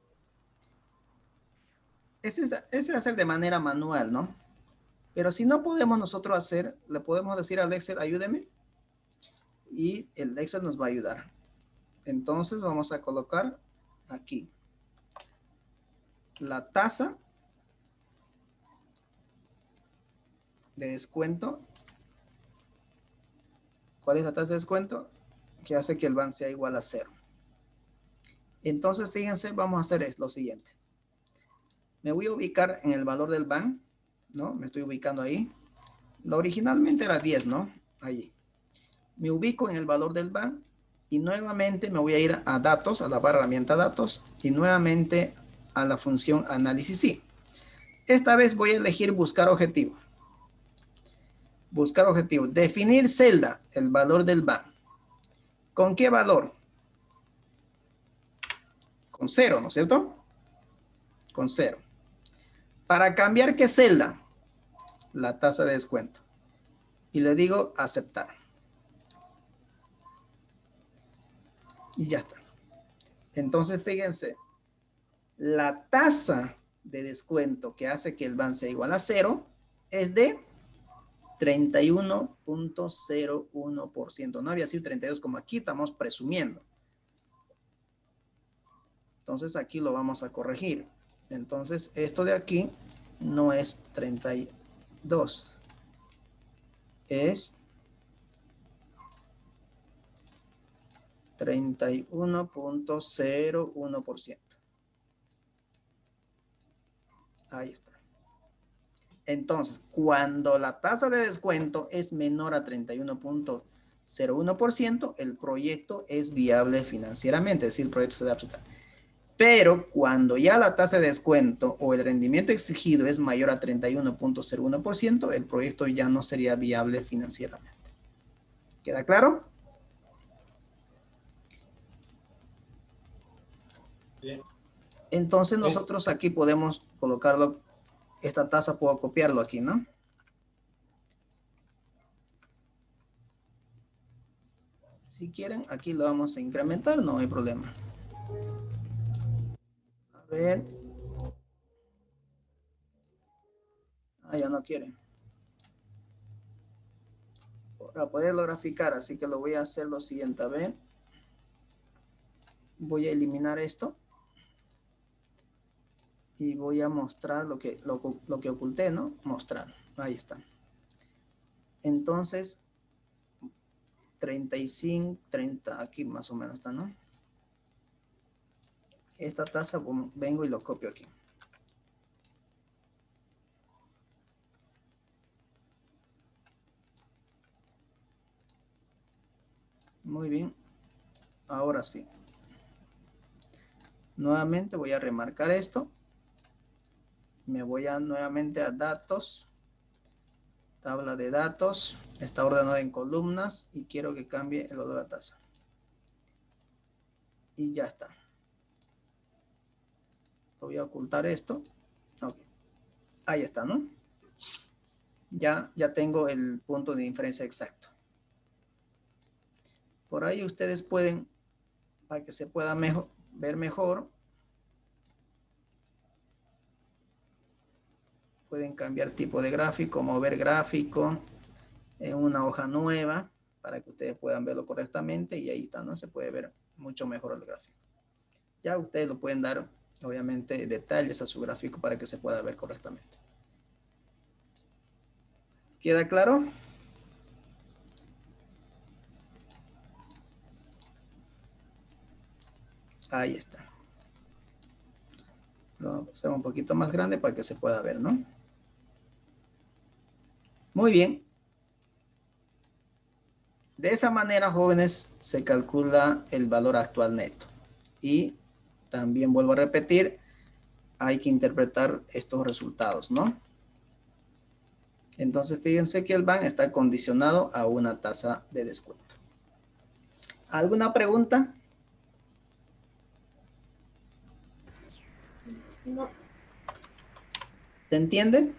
Ese es hacer de manera manual, ¿no? Pero si no podemos nosotros hacer, le podemos decir al Excel, ayúdeme. Y el Excel nos va a ayudar. Entonces vamos a colocar aquí la tasa de descuento. ¿Cuál es la tasa de descuento? Que hace que el BAN sea igual a 0. Entonces, fíjense, vamos a hacer lo siguiente. Me voy a ubicar en el valor del BAN, ¿no? Me estoy ubicando ahí. Originalmente era 10, ¿no? Allí. Me ubico en el valor del BAN y nuevamente me voy a ir a datos, a la barra herramienta datos y nuevamente a la función análisis sí. Esta vez voy a elegir buscar objetivo. Buscar objetivo. Definir celda, el valor del BAN. ¿Con qué valor? Con 0, ¿no es cierto? Con 0. Para cambiar qué celda, la tasa de descuento. Y le digo aceptar. Y ya está. Entonces, fíjense, la tasa de descuento que hace que el BAN sea igual a 0 es de 31.01%. No había sido 32 como aquí estamos presumiendo. Entonces, aquí lo vamos a corregir. Entonces, esto de aquí no es 32. Es 31.01%. Ahí está. Entonces, cuando la tasa de descuento es menor a 31.01%, el proyecto es viable financieramente, es decir, el proyecto se debe aceptar. Pero cuando ya la tasa de descuento o el rendimiento exigido es mayor a 31.01%, el proyecto ya no sería viable financieramente. ¿Queda claro? Entonces nosotros aquí podemos colocarlo, esta tasa puedo copiarlo aquí, ¿no? Si quieren, aquí lo vamos a incrementar, no hay problema. A ver. Ah, ya no quieren. Para poderlo graficar, así que lo voy a hacer lo siguiente, a ver. Voy a eliminar esto. Y voy a mostrar lo que oculté, ¿no? Mostrar. Ahí está. Entonces, 35, 30, aquí más o menos está, ¿no? esta tasa vengo y lo copio aquí. Muy bien. Ahora sí. Nuevamente voy a remarcar esto. Me voy nuevamente a datos. Tabla de datos. Está ordenado en columnas y quiero que cambie el valor de la tasa. Y ya está. Voy a ocultar esto. Okay. Ahí está, ¿no? Ya tengo el punto de inferencia exacto. Por ahí ustedes pueden, para que se pueda ver mejor, pueden cambiar tipo de gráfico, mover gráfico en una hoja nueva para que ustedes puedan verlo correctamente y ahí está, ¿no? Se puede ver mucho mejor el gráfico. Ya ustedes lo pueden dar, obviamente, detalles a su gráfico para que se pueda ver correctamente. ¿Queda claro? Ahí está. Lo vamos a hacer un poquito más grande para que se pueda ver, ¿no? Muy bien. De esa manera, jóvenes, se calcula el valor actual neto. Y también vuelvo a repetir, hay que interpretar estos resultados, ¿no? Entonces, fíjense que el BAN está condicionado a una tasa de descuento. ¿Alguna pregunta? No. ¿Se entiende?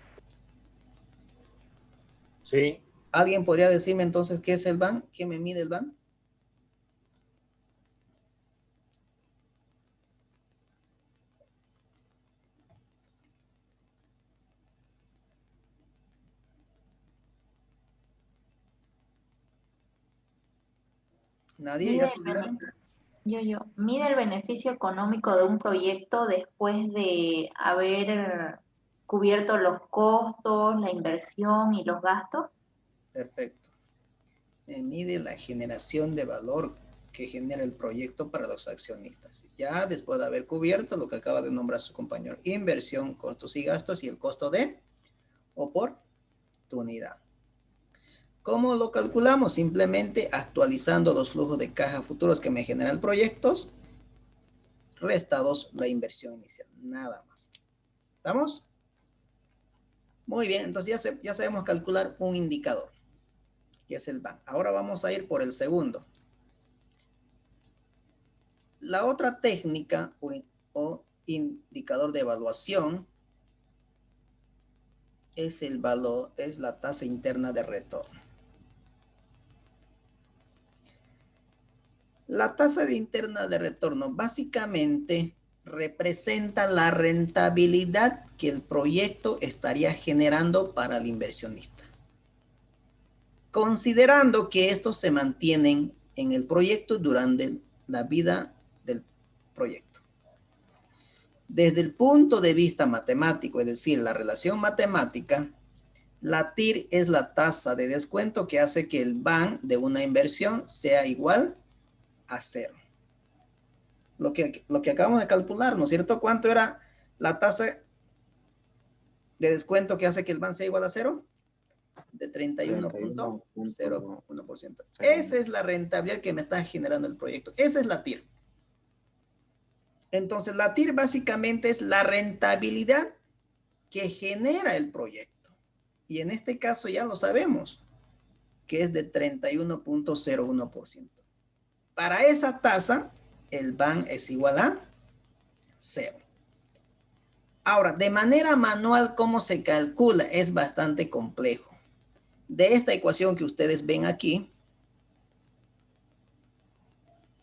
Sí. ¿Alguien podría decirme entonces qué es el BAN? ¿Qué me mide el BAN? ¿Nadie? ¿Ya se olvidaron? Mide el beneficio económico de un proyecto después de haber cubierto los costos, la inversión y los gastos. Perfecto. Mide la generación de valor que genera el proyecto para los accionistas. Ya después de haber cubierto lo que acaba de nombrar su compañero, inversión, costos y gastos y el costo de oportunidad. ¿Cómo lo calculamos? Simplemente actualizando los flujos de caja futuros que me generan proyectos, restados la inversión inicial, nada más. ¿Estamos? Muy bien, entonces ya sabemos calcular un indicador, que es el BAN. Ahora vamos a ir por el segundo. La otra técnica o indicador de evaluación es el valor, es la tasa interna de retorno. La tasa interna de retorno básicamente representa la rentabilidad que el proyecto estaría generando para el inversionista. Considerando que estos se mantienen en el proyecto durante la vida del proyecto. Desde el punto de vista matemático, es decir, la relación matemática, la TIR es la tasa de descuento que hace que el BAN de una inversión sea igual a cero. Lo que acabamos de calcular, ¿no es cierto? ¿Cuánto era la tasa de descuento que hace que el BAN sea igual a cero? De 31.01%. Esa es la rentabilidad que me está generando el proyecto. Esa es la TIR. Entonces, la TIR básicamente es la rentabilidad que genera el proyecto. Y en este caso ya lo sabemos, que es de 31.01%. Para esa tasa, el BAN es igual a 0. Ahora, de manera manual, ¿cómo se calcula? Es bastante complejo. De esta ecuación que ustedes ven aquí,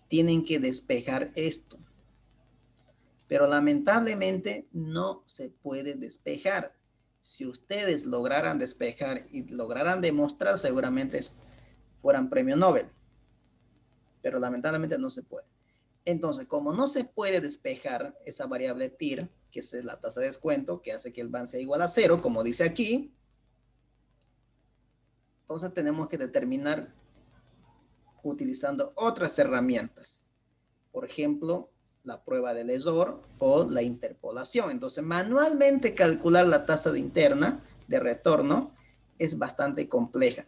tienen que despejar esto. Pero lamentablemente no se puede despejar. Si ustedes lograran despejar y lograran demostrar, seguramente fueran premio Nobel. Pero lamentablemente no se puede. Entonces, como no se puede despejar esa variable TIR, que es la tasa de descuento, que hace que el BAN sea igual a 0, como dice aquí, entonces tenemos que determinar utilizando otras herramientas. Por ejemplo, la prueba del error o la interpolación. Entonces, manualmente calcular la tasa de interna de retorno es bastante compleja.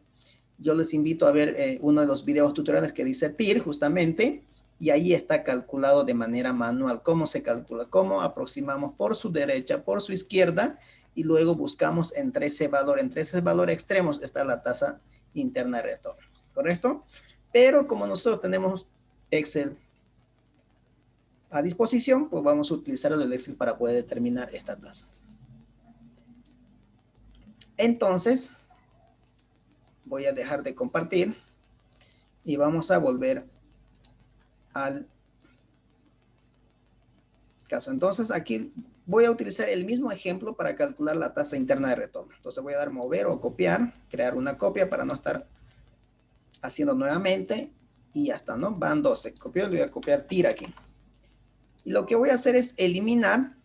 Yo les invito a ver uno de los videos tutoriales que dice TIR, justamente, y ahí está calculado de manera manual. ¿Cómo se calcula? ¿Cómo aproximamos por su derecha, por su izquierda, y luego buscamos entre ese valor extremos está la tasa interna de retorno, ¿correcto? Pero como nosotros tenemos Excel a disposición, pues vamos a utilizar el Excel para poder determinar esta tasa. Entonces, voy a dejar de compartir y vamos a volver al caso. Entonces, aquí voy a utilizar el mismo ejemplo para calcular la tasa interna de retorno. Entonces, voy a dar mover o copiar, crear una copia para no estar haciendo nuevamente y ya está, ¿no? Van 12. Copió, le voy a copiar TIR aquí. Y lo que voy a hacer es eliminar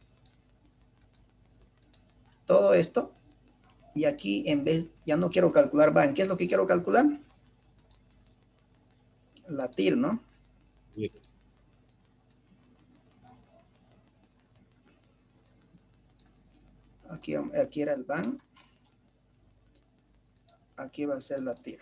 todo esto. Y aquí en vez, ya no quiero calcular van. ¿Qué es lo que quiero calcular? La TIR, ¿no? Sí. Aquí era el van. Aquí va a ser la TIR.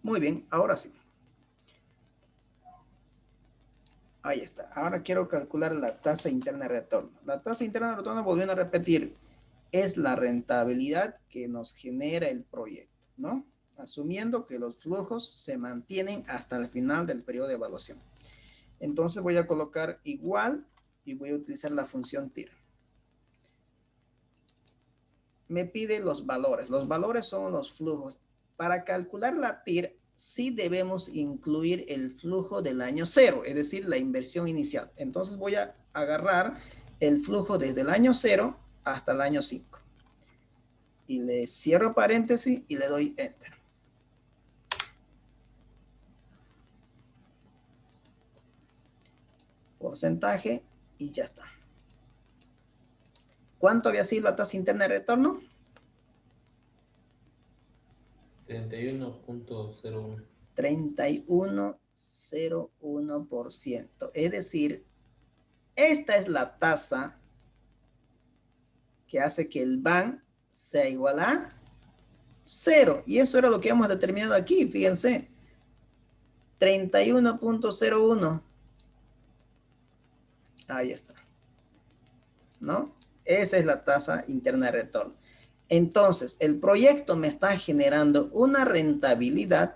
Muy bien, ahora sí. Ahí está. Ahora quiero calcular la tasa interna de retorno. La tasa interna de retorno, volviendo a repetir, es la rentabilidad que nos genera el proyecto, ¿no? Asumiendo que los flujos se mantienen hasta el final del periodo de evaluación. Entonces voy a colocar igual y voy a utilizar la función TIR. Me pide los valores. Los valores son los flujos. Para calcular la TIR, sí debemos incluir el flujo del año 0, es decir, la inversión inicial. Entonces voy a agarrar el flujo desde el año 0 hasta el año 5. Y le cierro paréntesis y le doy Enter. Porcentaje y ya está. ¿Cuánto había sido la tasa interna de retorno? 31.01. 31.01%. Es decir, esta es la tasa que hace que el BAN sea igual a 0. Y eso era lo que hemos determinado aquí, fíjense. 31.01. Ahí está. ¿No? Esa es la tasa interna de retorno. Entonces, el proyecto me está generando una rentabilidad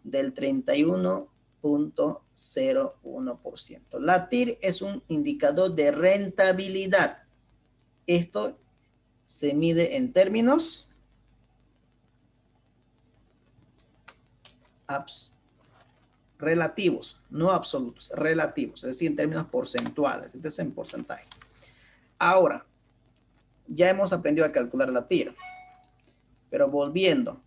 del 31.01%. La TIR es un indicador de rentabilidad. Esto se mide en términos relativos, no absolutos, relativos, es decir, en términos porcentuales, entonces en porcentaje. Ahora, ya hemos aprendido a calcular la TIR, pero volviendo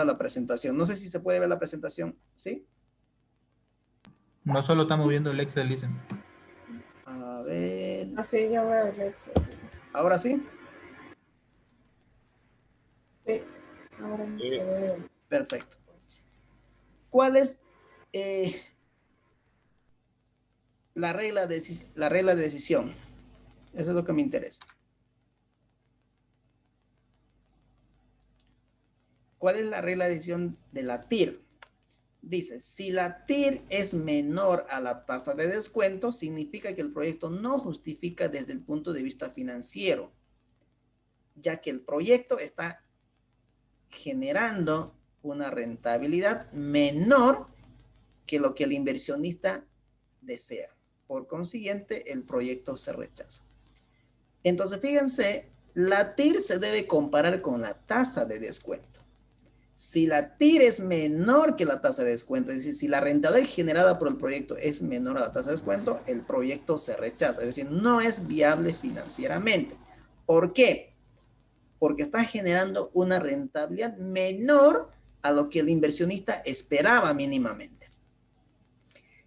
a la presentación. No sé si se puede ver la presentación, ¿sí? No solo estamos viendo el Excel, dicen. A ver. Así yo veo el Excel. ¿Ahora sí? Sí, ahora no se ve. Perfecto. ¿Cuál es la regla de decisión? Eso es lo que me interesa. ¿Cuál es la regla de decisión de la TIR? Dice, si la TIR es menor a la tasa de descuento, significa que el proyecto no justifica desde el punto de vista financiero, ya que el proyecto está generando una rentabilidad menor que lo que el inversionista desea. Por consiguiente, el proyecto se rechaza. Entonces, fíjense, la TIR se debe comparar con la tasa de descuento. Si la TIR es menor que la tasa de descuento, es decir, si la rentabilidad generada por el proyecto es menor a la tasa de descuento, el proyecto se rechaza, es decir, no es viable financieramente. ¿Por qué? Porque está generando una rentabilidad menor a lo que el inversionista esperaba mínimamente.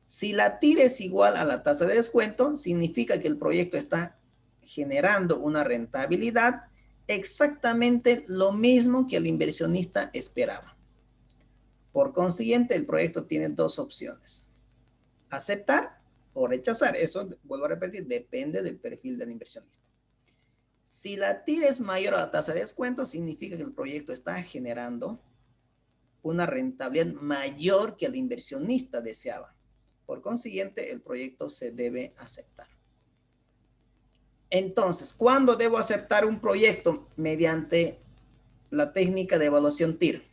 Si la TIR es igual a la tasa de descuento, significa que el proyecto está generando una rentabilidad exactamente lo mismo que el inversionista esperaba. Por consiguiente, el proyecto tiene dos opciones: aceptar o rechazar. Eso, vuelvo a repetir, depende del perfil del inversionista. Si la TIR es mayor a la tasa de descuento, significa que el proyecto está generando una rentabilidad mayor que el inversionista deseaba. Por consiguiente, el proyecto se debe aceptar. Entonces, ¿cuándo debo aceptar un proyecto mediante la técnica de evaluación TIR?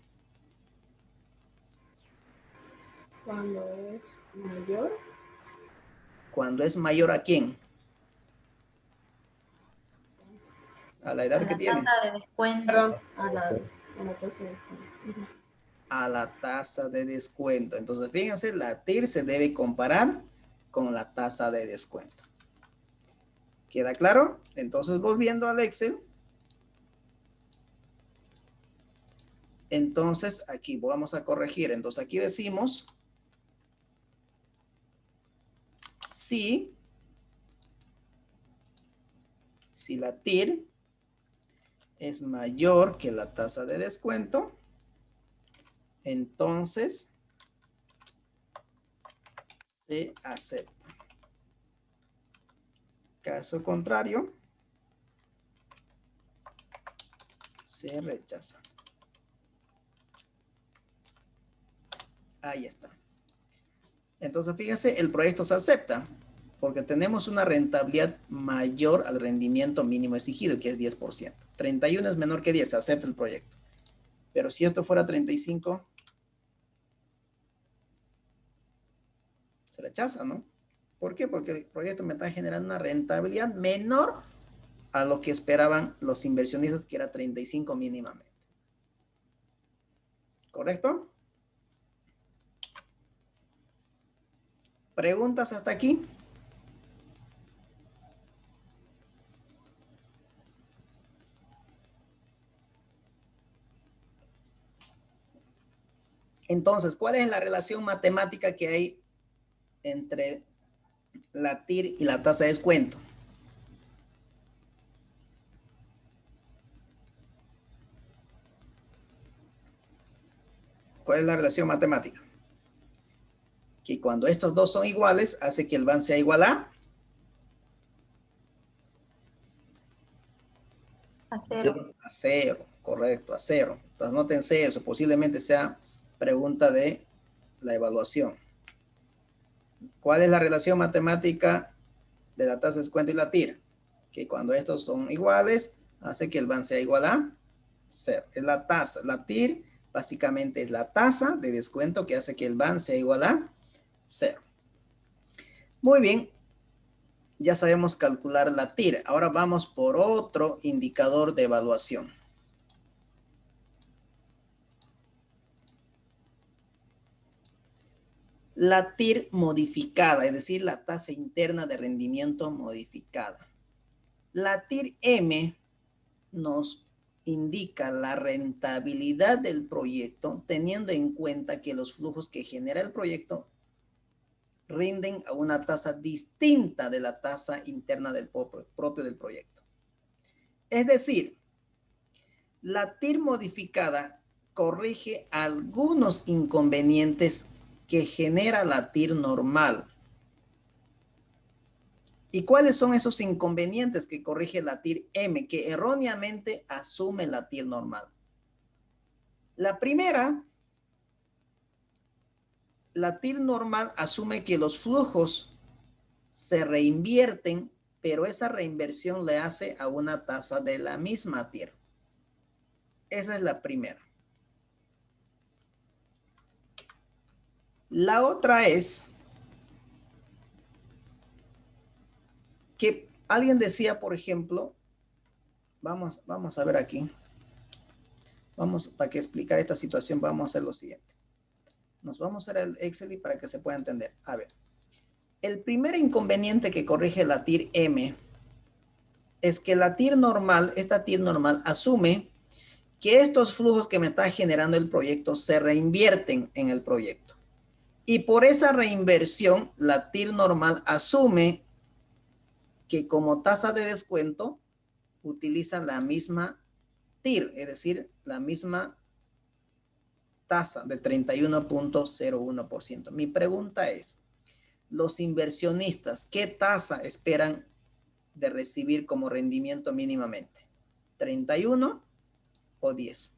Cuando es mayor. ¿Cuando es mayor a quién? A la edad que tiene. A la tasa de descuento. Perdón, a la tasa de descuento. A la tasa de descuento. Entonces, fíjense, la TIR se debe comparar con la tasa de descuento. ¿Queda claro? Entonces, volviendo al Excel. Entonces, aquí vamos a corregir. Entonces, aquí decimos si la TIR es mayor que la tasa de descuento, entonces se acepta. Caso contrario, se rechaza. Ahí está. Entonces, fíjense, el proyecto se acepta porque tenemos una rentabilidad mayor al rendimiento mínimo exigido, que es 10%. 31 es menor que 10, se acepta el proyecto. Pero si esto fuera 35, se rechaza, ¿no? ¿Por qué? Porque el proyecto me está generando una rentabilidad menor a lo que esperaban los inversionistas, que era 35 mínimamente. ¿Correcto? ¿Preguntas hasta aquí? Entonces, ¿cuál es la relación matemática que hay entre la TIR y la tasa de descuento? ¿Cuál es la relación matemática? Que cuando estos dos son iguales, hace que el BAN sea igual a cero. A cero, correcto, a cero. Entonces, nótense eso, posiblemente sea pregunta de la evaluación. ¿Cuál es la relación matemática de la tasa de descuento y la TIR? Que cuando estos son iguales, hace que el BAN sea igual a cero. Es la tasa. La TIR básicamente es la tasa de descuento que hace que el BAN sea igual a cero. Muy bien. Ya sabemos calcular la TIR. Ahora vamos por otro indicador de evaluación. La TIR modificada, es decir, la tasa interna de rendimiento modificada. La TIR M nos indica la rentabilidad del proyecto teniendo en cuenta que los flujos que genera el proyecto rinden a una tasa distinta de la tasa interna del propio del proyecto. Es decir, la TIR modificada corrige algunos inconvenientes que genera la TIR normal. ¿Y cuáles son esos inconvenientes que corrige la TIR M, que erróneamente asume la TIR normal? La primera, la TIR normal asume que los flujos se reinvierten, pero esa reinversión le hace a una tasa de la misma TIR. Esa es la primera. La otra es que alguien decía, por ejemplo, vamos a ver aquí. Para que explicar esta situación, vamos a hacer lo siguiente. Nos vamos a hacer el Excel y para que se pueda entender. A ver, el primer inconveniente que corrige la TIR M es que la TIR normal, esta TIR normal asume que estos flujos que me está generando el proyecto se reinvierten en el proyecto. Y por esa reinversión, la TIR normal asume que como tasa de descuento utilizan la misma TIR, es decir, la misma tasa de 31.01%. Mi pregunta es, los inversionistas, ¿qué tasa esperan de recibir como rendimiento mínimamente? ¿31 o 10?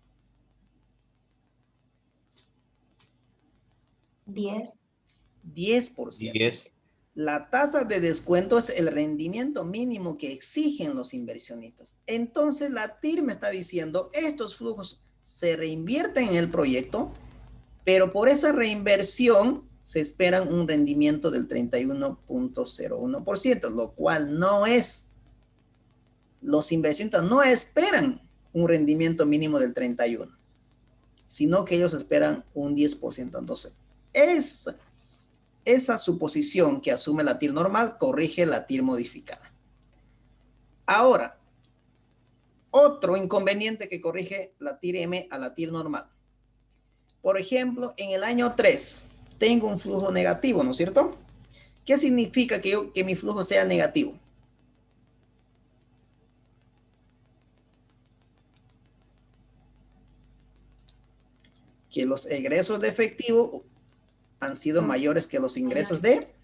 10. 10%. 10. La tasa de descuento es el rendimiento mínimo que exigen los inversionistas. Entonces la TIR me está diciendo, estos flujos se reinvierten en el proyecto, pero por esa reinversión se esperan un rendimiento del 31.01%, lo cual no es. Los inversionistas no esperan un rendimiento mínimo del 31%, sino que ellos esperan un 10%. Entonces, esa suposición que asume la TIR normal corrige la TIR modificada. Ahora, otro inconveniente que corrige la TIR M a la TIR normal. Por ejemplo, en el año 3 tengo un flujo negativo, ¿no es cierto? ¿Qué significa que mi flujo sea negativo? Que los egresos de efectivo han sido mayores que los ingresos de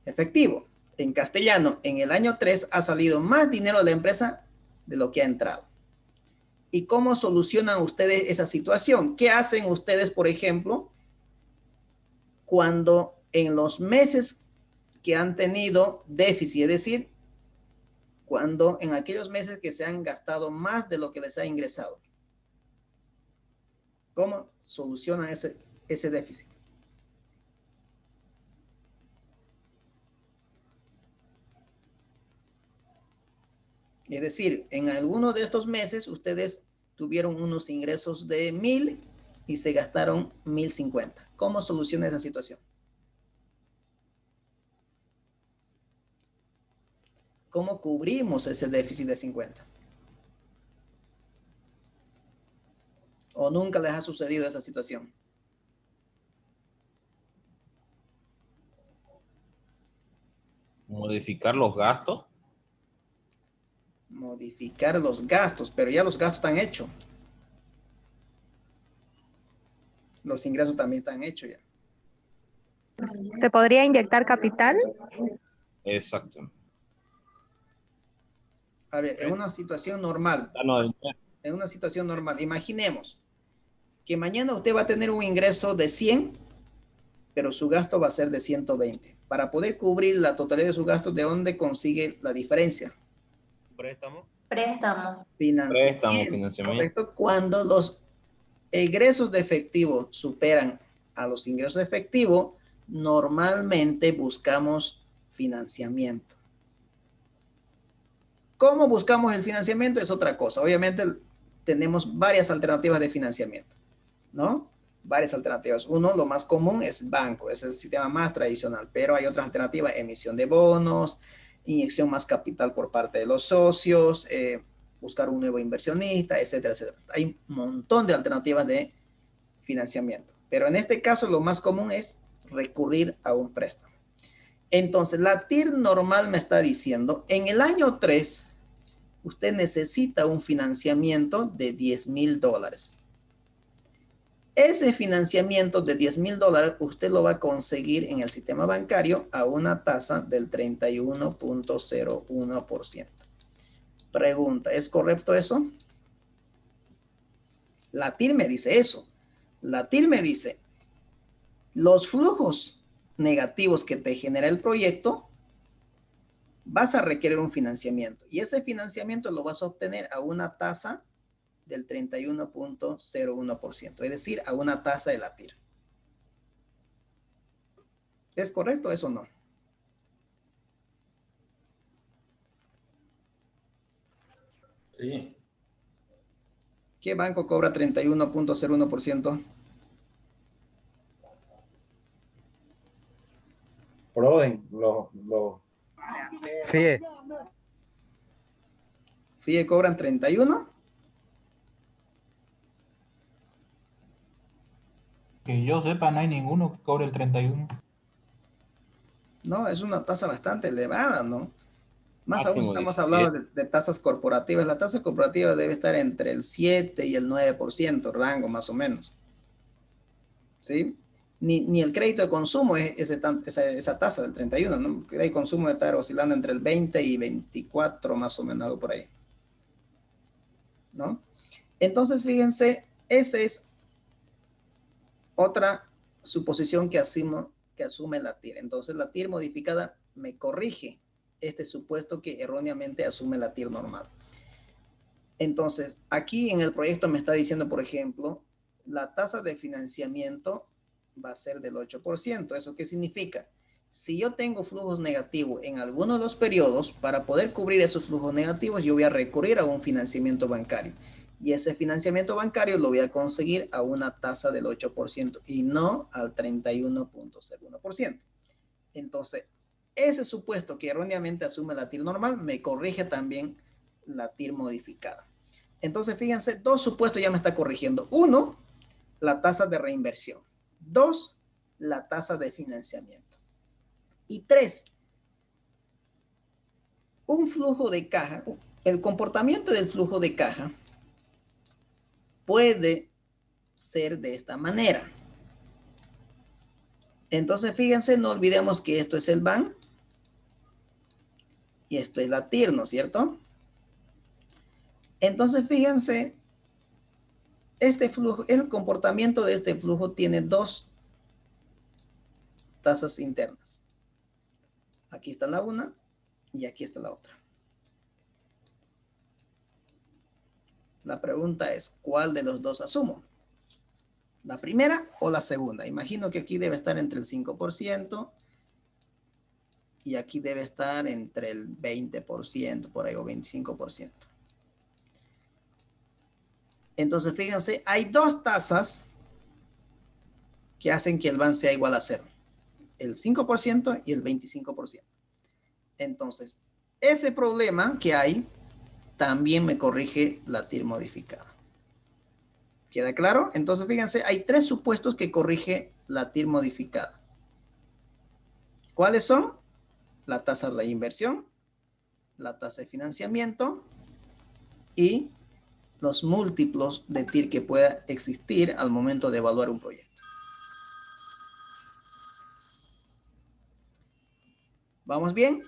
efectivo. En castellano, en el año 3 ha salido más dinero de la empresa de lo que ha entrado. ¿Y cómo solucionan ustedes esa situación? ¿Qué hacen ustedes, por ejemplo, cuando en los meses que han tenido déficit, es decir, cuando en aquellos meses que se han gastado más de lo que les ha ingresado? ¿Cómo solucionan ese déficit? Es decir, en alguno de estos meses ustedes tuvieron unos ingresos de 1,000 y se gastaron 1,050. ¿Cómo soluciona esa situación? ¿Cómo cubrimos ese déficit de 50? ¿O nunca les ha sucedido esa situación? Modificar los gastos. Modificar los gastos, pero ya los gastos están hechos. Los ingresos también están hechos ya. ¿Se podría inyectar capital? Exacto. A ver, en una situación normal, imaginemos que mañana usted va a tener un ingreso de 100, pero su gasto va a ser de 120. Para poder cubrir la totalidad de sus gastos, ¿de dónde consigue la diferencia? Préstamo. Financiamiento. Correcto. Cuando los egresos de efectivo superan a los ingresos de efectivo, normalmente buscamos financiamiento. ¿Cómo buscamos el financiamiento? Es otra cosa. Obviamente tenemos varias alternativas de financiamiento, ¿no? Varias alternativas. Uno, lo más común es banco, es el sistema más tradicional, pero hay otras alternativas: emisión de bonos, inyección más capital por parte de los socios, buscar un nuevo inversionista, etcétera, etcétera. Hay un montón de alternativas de financiamiento, pero en este caso lo más común es recurrir a un préstamo. Entonces, la TIR normal me está diciendo, en el año 3, usted necesita un financiamiento de $10,000. Ese financiamiento de $10,000 usted lo va a conseguir en el sistema bancario a una tasa del 31.01%. Pregunta, ¿es correcto eso? La TIR me dice eso. La TIR me dice, los flujos negativos que te genera el proyecto, vas a requerir un financiamiento. Y ese financiamiento lo vas a obtener a una tasa del 31.01%, es decir, a una tasa de la TIR. ¿Es correcto eso o no? Sí. ¿Qué banco cobra 31.01%? Proden, FIE. ¿FIE cobran 31? Que yo sepa, no hay ninguno que cobre el 31. No, es una tasa bastante elevada, ¿no? Más aún Máximo estamos 17. hablando de tasas corporativas. La tasa corporativa debe estar entre el 7 y el 9%, rango más o menos. ¿Sí? Ni el crédito de consumo es esa tasa del 31, ¿no? El crédito de consumo debe estar oscilando entre el 20 y 24, más o menos, algo por ahí, ¿no? Entonces, fíjense, esa es otra suposición que asume la TIR. Entonces, la TIR modificada me corrige este supuesto que erróneamente asume la TIR normal. Entonces, aquí en el proyecto me está diciendo, por ejemplo, la tasa de financiamiento va a ser del 8%. ¿Eso qué significa? Si yo tengo flujos negativos en alguno de los periodos, para poder cubrir esos flujos negativos, yo voy a recurrir a un financiamiento bancario. Y ese financiamiento bancario lo voy a conseguir a una tasa del 8% y no al 31.01%. Entonces, ese supuesto que erróneamente asume la TIR normal me corrige también la TIR modificada. Entonces, fíjense, dos supuestos ya me está corrigiendo. Uno, la tasa de reinversión. Dos, la tasa de financiamiento. Y tres, un flujo de caja, el comportamiento del flujo de caja puede ser de esta manera. Entonces, fíjense, no olvidemos que esto es el BAN y esto es la TIR, ¿no es cierto? Entonces, fíjense, este flujo, el comportamiento de este flujo tiene dos tasas internas. Aquí está la una y aquí está la otra. La pregunta es, ¿cuál de los dos asumo? ¿La primera o la segunda? Imagino que aquí debe estar entre el 5% y aquí debe estar entre el 20%, por ahí, o 25%. Entonces, fíjense, hay dos tasas que hacen que el BAN sea igual a 0. El 5% y el 25%. Entonces, ese problema que hay también me corrige la TIR modificada. ¿Queda claro? Entonces, fíjense, hay tres supuestos que corrige la TIR modificada. ¿Cuáles son? La tasa de la inversión, la tasa de financiamiento y los múltiplos de TIR que pueda existir al momento de evaluar un proyecto. ¿Vamos bien?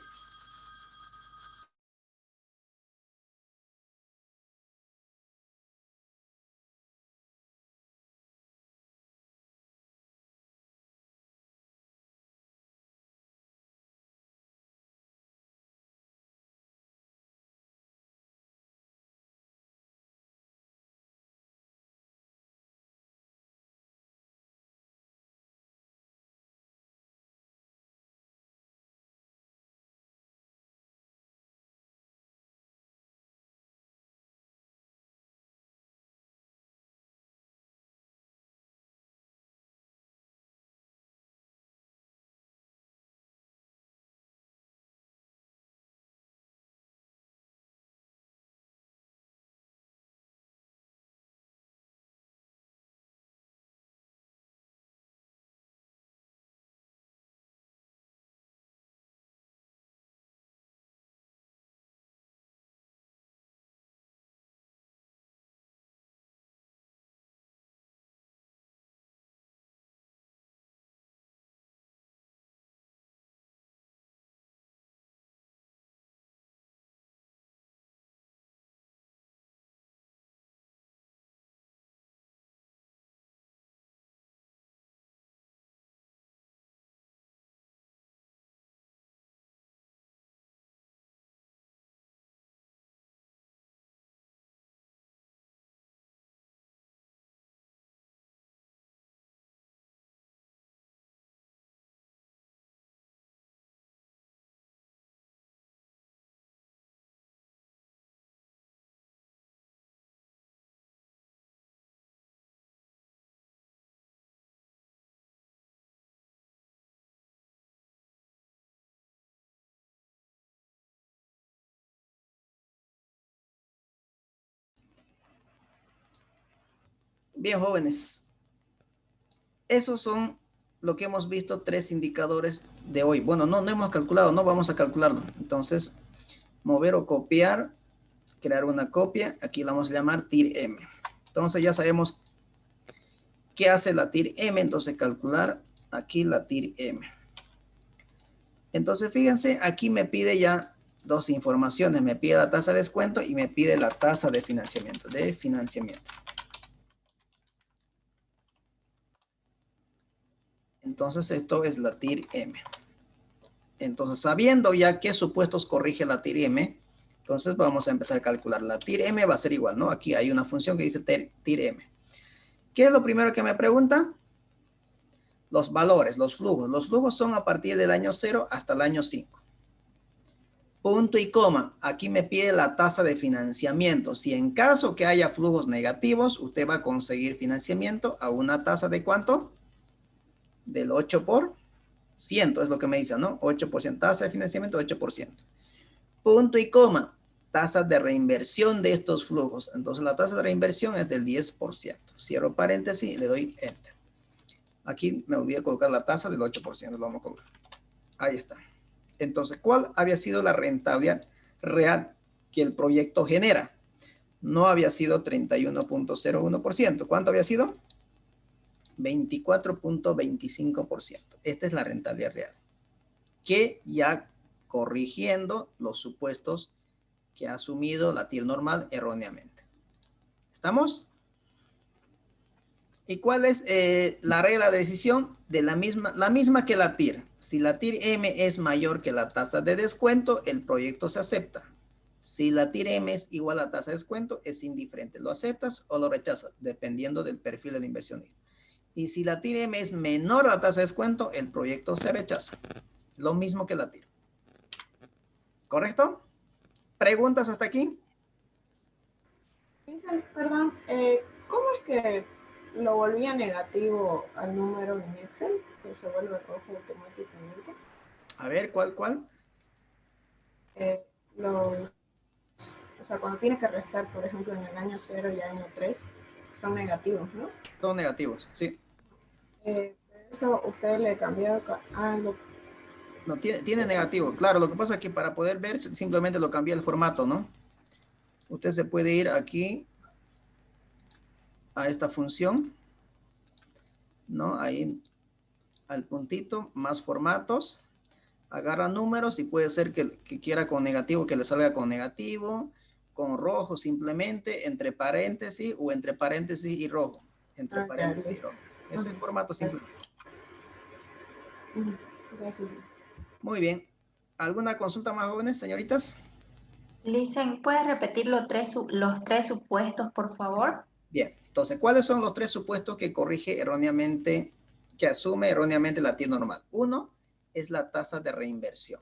Bien, jóvenes. Esos son lo que hemos visto, tres indicadores de hoy. Bueno, no hemos calculado, no vamos a calcularlo. Entonces, mover o copiar, crear una copia. Aquí la vamos a llamar TIR M. Entonces ya sabemos qué hace la TIR M. Entonces calcular aquí la TIR M. Entonces fíjense, aquí me pide ya dos informaciones. Me pide la tasa de descuento y me pide la tasa de financiamiento. Entonces esto es la TIR M. Entonces sabiendo ya qué supuestos corrige la TIR M, entonces vamos a empezar a calcular. La TIR M va a ser igual, ¿no? Aquí hay una función que dice TIR M. ¿Qué es lo primero que me pregunta? Los valores, los flujos. Los flujos son a partir del año 0 hasta el año 5. Punto y coma. Aquí me pide la tasa de financiamiento. Si en caso que haya flujos negativos, usted va a conseguir financiamiento a una tasa de ¿cuánto? Del 8%, es lo que me dice, ¿no? 8%, tasa de financiamiento 8%. Punto y coma. Tasa de reinversión de estos flujos. Entonces la tasa de reinversión es del 10%. Cierro paréntesis y le doy Enter. Aquí me olvidé colocar la tasa del 8%. Lo vamos a colocar. Ahí está. Entonces, ¿cuál había sido la rentabilidad real que el proyecto genera? No había sido 31.01%. ¿Cuánto había sido? 24.25%. Esta es la rentabilidad real. Que ya corrigiendo los supuestos que ha asumido la TIR normal erróneamente. ¿Estamos? ¿Y cuál es la regla de decisión? De la misma que la TIR. Si la TIR M es mayor que la tasa de descuento, el proyecto se acepta. Si la TIR M es igual a la tasa de descuento, es indiferente. ¿Lo aceptas o lo rechazas? Dependiendo del perfil del inversionista. Y si la TIR M es menor a la tasa de descuento, el proyecto se rechaza. Lo mismo que la TIR. ¿Correcto? ¿Preguntas hasta aquí? Perdón, ¿cómo es que lo volvía negativo al número en Excel? Que se vuelve rojo automáticamente. A ver, ¿cuál? O sea, cuando tiene que restar, por ejemplo, en el año 0 y año 3, son negativos, ¿no? Son negativos, sí. Eso usted le cambió algo. No, tiene negativo. Claro, lo que pasa es que para poder ver, simplemente lo cambié el formato, ¿no? Usted se puede ir aquí a esta función, ¿no? Ahí al puntito, más formatos. Agarra números y puede ser que quiera con negativo, que le salga con negativo, con rojo simplemente, entre paréntesis o entre paréntesis y rojo. Entre paréntesis y rojo. Ese es el formato simple. Gracias. Muy bien. ¿Alguna consulta más, jóvenes, señoritas? Listen, ¿puedes repetir los tres supuestos, por favor? Bien. Entonces, ¿cuáles son los tres supuestos que corrige erróneamente, que asume erróneamente la TIR normal? Uno es la tasa de reinversión.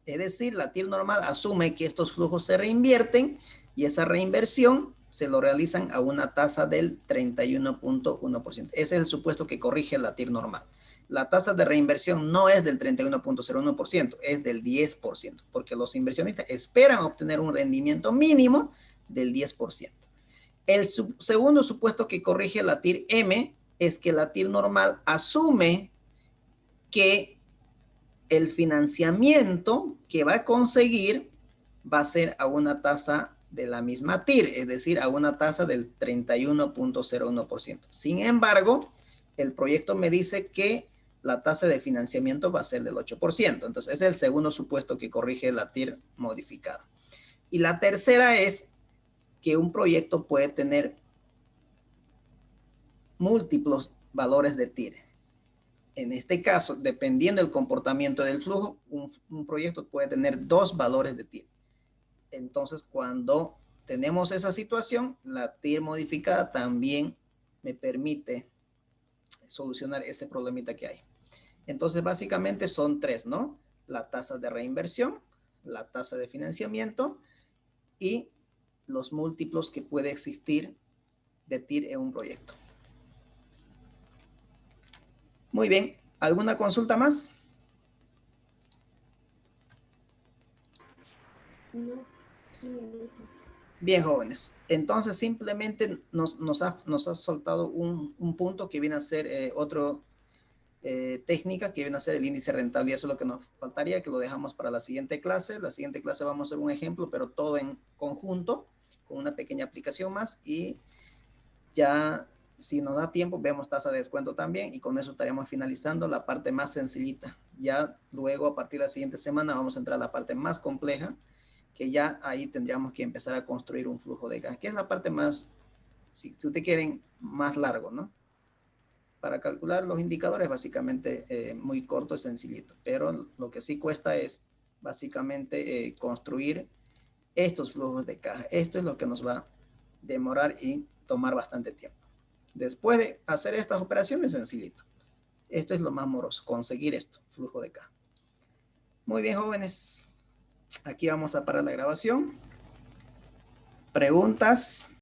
Es decir, la TIR normal asume que estos flujos se reinvierten y esa reinversión se lo realizan a una tasa del 31.1%. Ese es el supuesto que corrige la TIR normal. La tasa de reinversión no es del 31.01%, es del 10%, porque los inversionistas esperan obtener un rendimiento mínimo del 10%. El segundo supuesto que corrige la TIR M es que la TIR normal asume que el financiamiento que va a conseguir va a ser a una tasa de la misma TIR, es decir, a una tasa del 31.01%. Sin embargo, el proyecto me dice que la tasa de financiamiento va a ser del 8%. Entonces, ese es el segundo supuesto que corrige la TIR modificada. Y la tercera es que un proyecto puede tener múltiples valores de TIR. En este caso, dependiendo del comportamiento del flujo, un proyecto puede tener dos valores de TIR. Entonces, cuando tenemos esa situación, la TIR modificada también me permite solucionar ese problemita que hay. Entonces, básicamente son tres, ¿no? La tasa de reinversión, la tasa de financiamiento y los múltiplos que puede existir de TIR en un proyecto. Muy bien. ¿Alguna consulta más? Bien, jóvenes. Entonces, simplemente nos ha soltado un punto que viene a ser otro técnica que viene a ser el índice rentable, y eso es lo que nos faltaría, que lo dejamos para la siguiente clase. La siguiente clase vamos a hacer un ejemplo, pero todo en conjunto, con una pequeña aplicación más, y ya si nos da tiempo vemos tasa de descuento también, y con eso estaríamos finalizando la parte más sencillita. Ya luego a partir de la siguiente semana vamos a entrar a la parte más compleja, que ya ahí tendríamos que empezar a construir un flujo de caja, que es la parte más, si ustedes quieren, más largo, ¿no? Para calcular los indicadores, básicamente muy corto y sencillito, pero lo que sí cuesta es básicamente construir estos flujos de caja. Esto es lo que nos va a demorar y tomar bastante tiempo. Después de hacer estas operaciones, sencillito. Esto es lo más moroso, conseguir esto, flujo de caja. Muy bien, jóvenes. Aquí vamos a parar la grabación. ¿Preguntas?